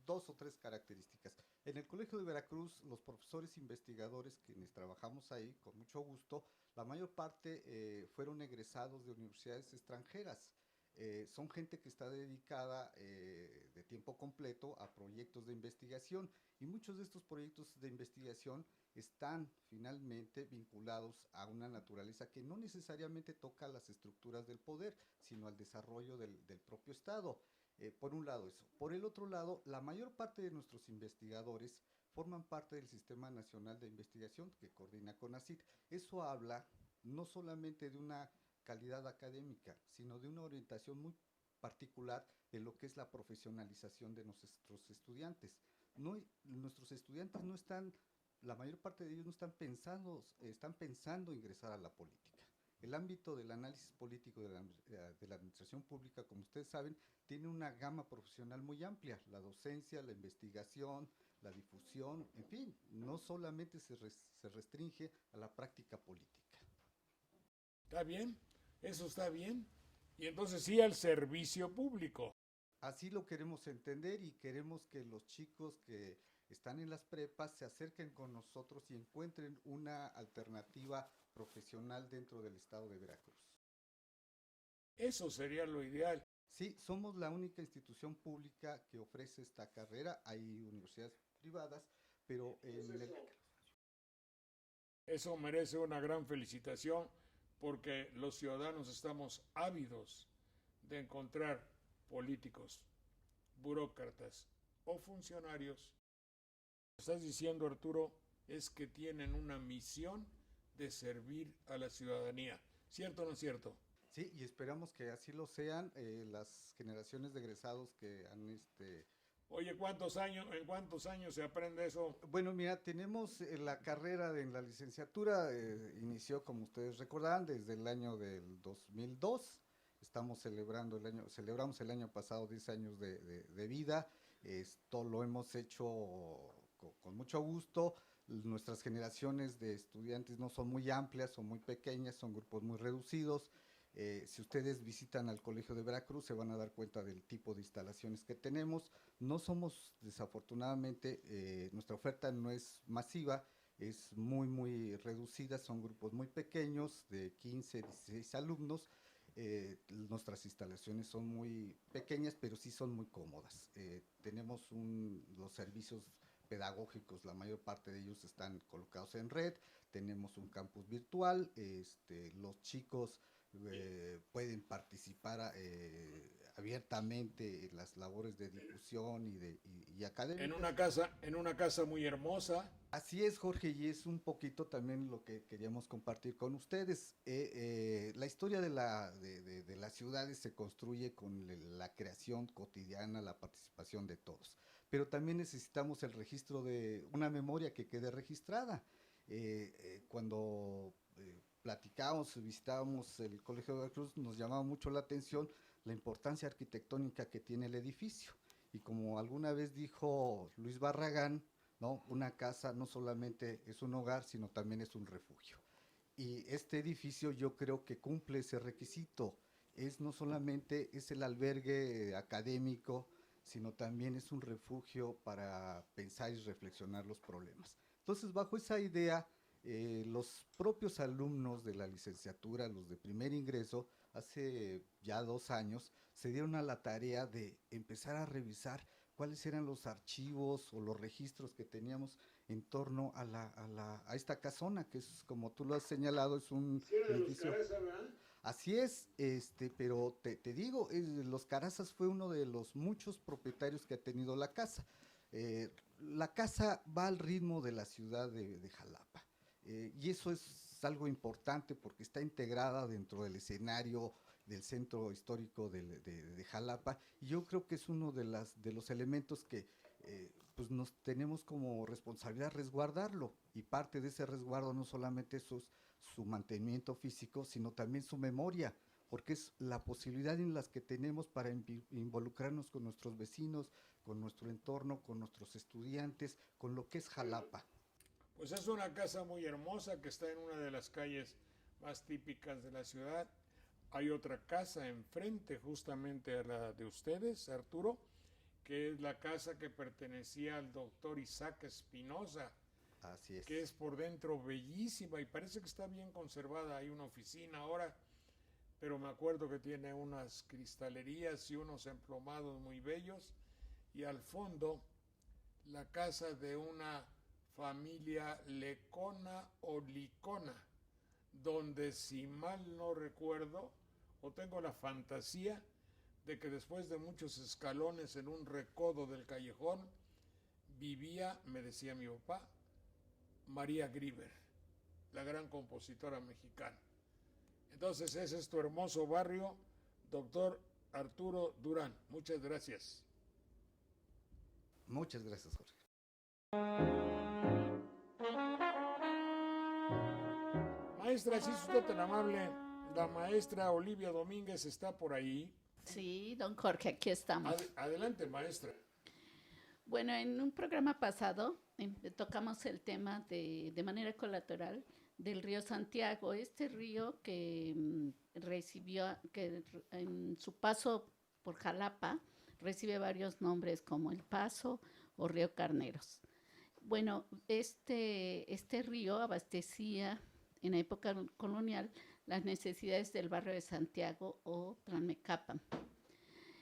dos o tres características. En el Colegio de Veracruz, los profesores investigadores quienes trabajamos ahí, con mucho gusto, la mayor parte fueron egresados de universidades extranjeras. Son gente que está dedicada de tiempo completo a proyectos de investigación y muchos de estos proyectos de investigación están finalmente vinculados a una naturaleza que no necesariamente toca las estructuras del poder, sino al desarrollo del propio Estado. Por un lado eso. Por el otro lado, la mayor parte de nuestros investigadores forman parte del Sistema Nacional de Investigación que coordina CONACYT. Eso habla no solamente de una calidad académica, sino de una orientación muy particular de lo que es la profesionalización de nuestros estudiantes. Nuestros estudiantes no están, la mayor parte de ellos no están pensando ingresar a la política. El ámbito del análisis político de la administración pública, como ustedes saben, tiene una gama profesional muy amplia, la docencia, la investigación, la difusión, en fin, no solamente se restringe a la práctica política. ¿Está bien? Eso está bien. Y entonces sí al servicio público. Así lo queremos entender y queremos que los chicos que están en las prepas se acerquen con nosotros y encuentren una alternativa profesional dentro del estado de Veracruz. Eso sería lo ideal. Sí, somos la única institución pública que ofrece esta carrera. Hay universidades privadas, pero Eso merece una gran felicitación porque los ciudadanos estamos ávidos de encontrar políticos, burócratas o funcionarios. Lo que estás diciendo, Arturo, es que tienen una misión de servir a la ciudadanía. ¿Cierto o no es cierto? sí, y esperamos que así lo sean las generaciones de egresados que han Oye, ¿en cuántos años se aprende eso? Bueno, mira, tenemos la carrera en la licenciatura, inició, como ustedes recordarán, desde el año del 2002. Celebramos el año pasado 10 años de vida. Esto lo hemos hecho con mucho gusto. Nuestras generaciones de estudiantes no son muy amplias, son muy pequeñas, son grupos muy reducidos. Si ustedes visitan al Colegio de Veracruz se van a dar cuenta del tipo de instalaciones que tenemos. No somos, desafortunadamente, nuestra oferta no es masiva, es muy reducida, son grupos muy pequeños de 15, 16 alumnos. Nuestras instalaciones son muy pequeñas, pero sí son muy cómodas. Tenemos los servicios pedagógicos, la mayor parte de ellos están colocados en red. Tenemos un campus virtual, los chicos pueden participar abiertamente en las labores de difusión y académicas. En una casa muy hermosa. Así es, Jorge, y es un poquito también lo que queríamos compartir con ustedes. La historia de las ciudades se construye con la creación cotidiana, la participación de todos, pero también necesitamos el registro de una memoria que quede registrada. Cuando visitábamos el Colegio de Veracruz, nos llamaba mucho la atención la importancia arquitectónica que tiene el edificio. Y como alguna vez dijo Luis Barragán, ¿no? Una casa no solamente es un hogar, sino también es un refugio. Y este edificio yo creo que cumple ese requisito. No solamente es el albergue académico, sino también es un refugio para pensar y reflexionar los problemas. Entonces, bajo esa idea, los propios alumnos de la licenciatura, los de primer ingreso, hace ya 2 años, se dieron a la tarea de empezar a revisar cuáles eran los archivos o los registros que teníamos en torno a esta casona, que es, como tú lo has señalado, es un edificio. Así es, pero te digo, Los Carazas fue uno de los muchos propietarios que ha tenido la casa. La casa va al ritmo de la ciudad de Jalapa. Y eso es algo importante porque está integrada dentro del escenario del centro histórico de Jalapa, y yo creo que es uno de los elementos que pues nos tenemos como responsabilidad resguardarlo, y parte de ese resguardo no solamente es su mantenimiento físico, sino también su memoria, porque es la posibilidad en las que tenemos para involucrarnos con nuestros vecinos, con nuestro entorno, con nuestros estudiantes, con lo que es Jalapa. Pues es una casa muy hermosa que está en una de las calles más típicas de la ciudad. Hay otra casa enfrente justamente a la de ustedes, Arturo, que es la casa que pertenecía al doctor Isaac Espinosa. Así es. Que es por dentro bellísima y parece que está bien conservada. Hay una oficina ahora, pero me acuerdo que tiene unas cristalerías y unos emplomados muy bellos. Y al fondo, la casa de una familia Lecona o Licona, donde, si mal no recuerdo, o tengo la fantasía de que después de muchos escalones en un recodo del callejón, vivía, me decía mi papá, María Grieber, la gran compositora mexicana. Entonces, ese es tu hermoso barrio, doctor Arturo Durán. Muchas gracias. Muchas gracias, Jorge. Maestra, si es usted tan amable, la maestra Olivia Domínguez está por ahí. Sí, don Jorge, aquí estamos. Adelante, maestra. Bueno, en un programa pasado tocamos el tema de manera colateral del río Santiago, este río que recibió, que en su paso por Jalapa recibe varios nombres como El Paso o Río Carneros. Bueno, este río abastecía en la época colonial las necesidades del barrio de Santiago o Tlalnecapa.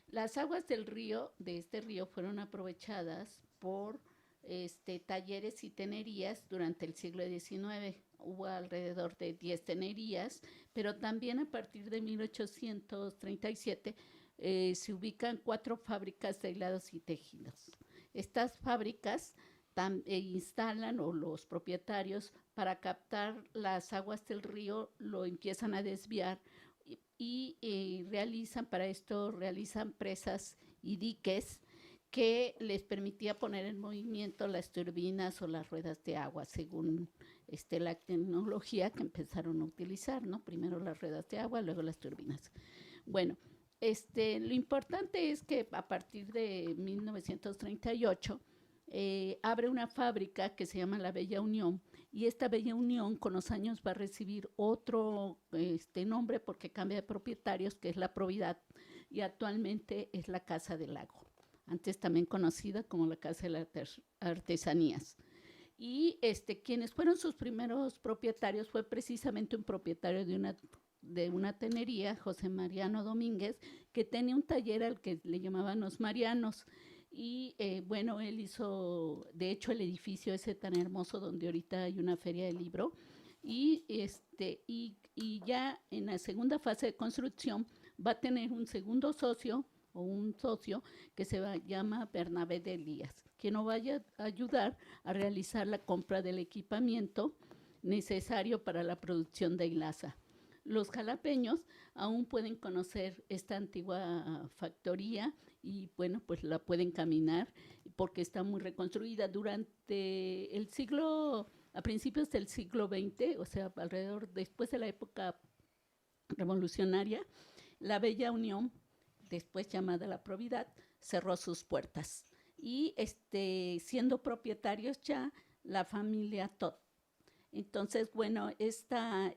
Las aguas del río, de este río, fueron aprovechadas por talleres y tenerías durante el siglo XIX. Hubo alrededor de 10 tenerías, pero también a partir de 1837 se ubican 4 fábricas de hilados y tejidos. Estas fábricas instalan, o los propietarios, para captar las aguas del río, lo empiezan a desviar y realizan presas y diques que les permitía poner en movimiento las turbinas o las ruedas de agua, según la tecnología que empezaron a utilizar, ¿no? Primero las ruedas de agua, luego las turbinas. Bueno, lo importante es que a partir de 1938 abre una fábrica que se llama La Bella Unión, y esta Bella Unión con los años va a recibir otro nombre porque cambia de propietarios, que es La Providad, y actualmente es la Casa del Lago, antes también conocida como la Casa de las Artesanías. Y quienes fueron sus primeros propietarios fue precisamente un propietario de una tenería, José Mariano Domínguez, que tenía un taller al que le llamaban Los Marianos. Y bueno, él hizo, de hecho, el edificio ese tan hermoso donde ahorita hay una feria del libro. Y ya en la segunda fase de construcción va a tener un segundo socio, o un socio que llama Bernabé de Elías, que nos vaya a ayudar a realizar la compra del equipamiento necesario para la producción de hilaza. Los jalapeños aún pueden conocer esta antigua factoría y bueno, pues la pueden caminar porque está muy reconstruida durante el siglo, a principios del siglo XX, o sea, después de la época revolucionaria. La Bella Unión, después llamada La Providad, cerró sus puertas y siendo propietarios ya la familia Todd. Entonces, bueno, esta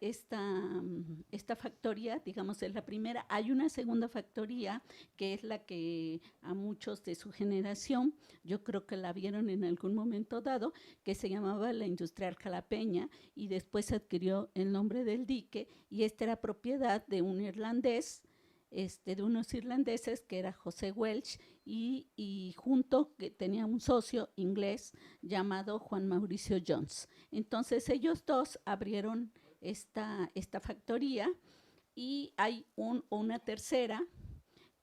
factoría, digamos, es la primera. Hay una segunda factoría que es la que a muchos de su generación, yo creo que la vieron en algún momento dado, que se llamaba la Industrial Jalapeña, y después adquirió el nombre del dique, y esta era propiedad de un irlandés, de unos irlandeses, que era José Welch, y junto que tenía un socio inglés llamado Juan Mauricio Jones. Entonces ellos dos abrieron esta factoría, y hay una tercera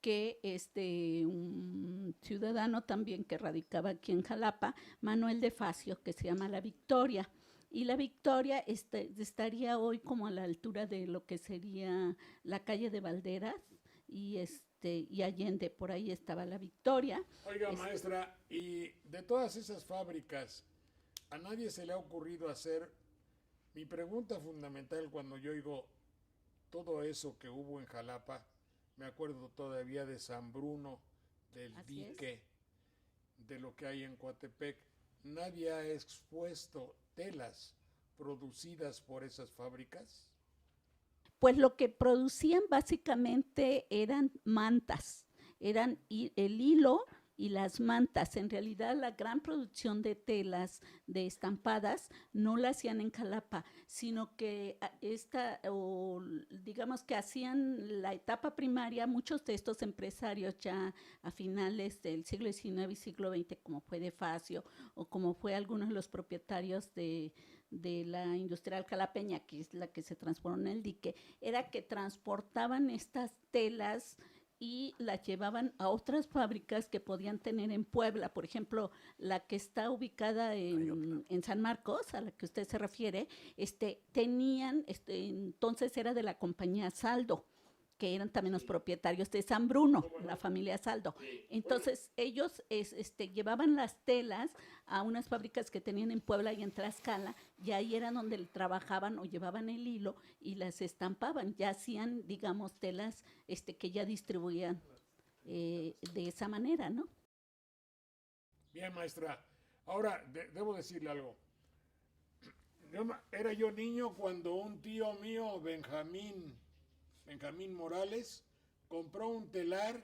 que es de un ciudadano también que radicaba aquí en Jalapa, Manuel de Facio, que se llama La Victoria. Y La Victoria estaría hoy como a la altura de lo que sería la calle de Valderas y Allende, por ahí estaba La Victoria. Oiga, maestra, y de todas esas fábricas, ¿a nadie se le ha ocurrido hacer? Mi pregunta fundamental cuando yo oigo todo eso que hubo en Jalapa, me acuerdo todavía de San Bruno, del Así dique, de lo que hay en Coatepec. ¿Nadie ha expuesto telas producidas por esas fábricas? Pues lo que producían básicamente eran mantas, eran el hilo y las mantas. En realidad la gran producción de telas, de estampadas, no la hacían en Jalapa, sino que digamos que hacían la etapa primaria muchos de estos empresarios ya a finales del siglo XIX y siglo XX, como fue De Facio o como fue algunos de los propietarios de la Industrial Jalapeña, que es la que se transformó en el dique, era que transportaban estas telas y las llevaban a otras fábricas que podían tener en Puebla. Por ejemplo, la que está ubicada en San Marcos, a la que usted se refiere, tenían, entonces era de la compañía Saldo, que eran también los propietarios de San Bruno, la familia Saldo. Entonces ellos llevaban las telas a unas fábricas que tenían en Puebla y en Tlaxcala, y ahí era donde trabajaban o llevaban el hilo y las estampaban. Ya hacían, digamos, telas que ya distribuían de esa manera, ¿no? Bien, maestra. Ahora, debo decirle algo. Era yo niño cuando un tío mío, Benjamín Morales, compró un telar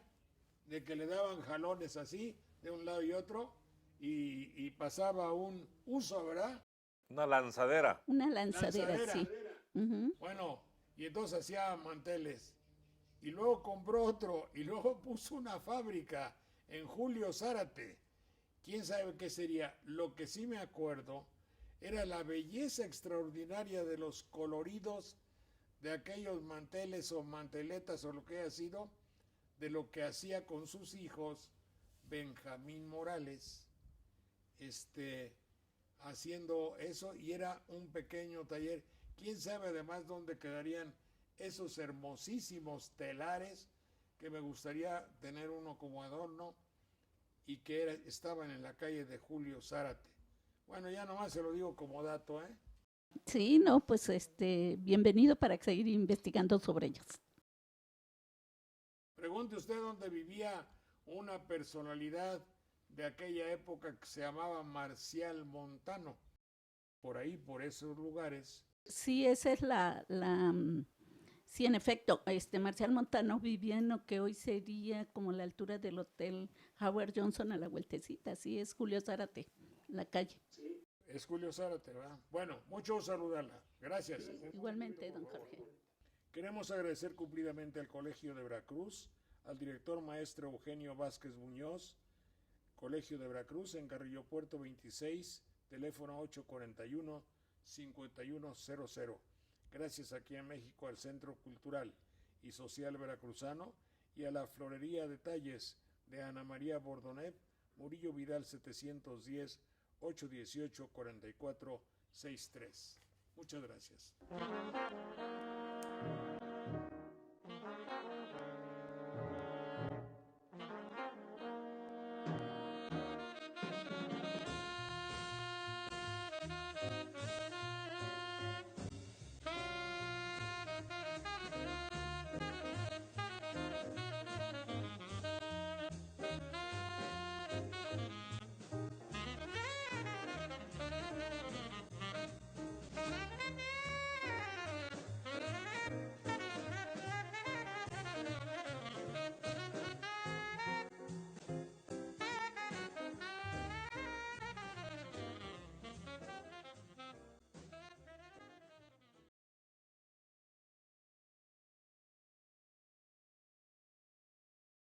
de que le daban jalones así, de un lado y otro, y pasaba un uso, ¿verdad? Una lanzadera. Una lanzadera, sí. Uh-huh. Bueno, Y entonces hacía manteles. Y luego compró otro y luego puso una fábrica en Julio Zárate. ¿Quién sabe qué sería? Lo que sí me acuerdo era la belleza extraordinaria de los coloridos de aquellos manteles o manteletas o lo que haya sido, de lo que hacía con sus hijos Benjamín Morales, haciendo eso, y era un pequeño taller. ¿Quién sabe además dónde quedarían esos hermosísimos telares que me gustaría tener uno como adorno y que estaban en la calle de Julio Zárate? Bueno, ya nomás se lo digo como dato, ¿eh? Sí, no, pues bienvenido para seguir investigando sobre ellos. Pregunte usted dónde vivía una personalidad de aquella época que se llamaba Marcial Montano. Por ahí, por esos lugares. Sí, esa es sí, en efecto, Marcial Montano vivía en lo que hoy sería como la altura del Hotel Howard Johnson a la vueltecita. Sí, es Julio Zárate, la calle. Sí, es Julio Zárate, ¿verdad? Bueno, mucho saludarla. Gracias. Igualmente, don Jorge. Queremos agradecer cumplidamente al Colegio de Veracruz, al director maestro Eugenio Vázquez Muñoz, Colegio de Veracruz, en Carrillo Puerto 26, teléfono 841-5100. Gracias aquí en México al Centro Cultural y Social Veracruzano y a la Florería Detalles de Ana María Bordonet, Murillo Vidal 710, 818-4463. Muchas gracias.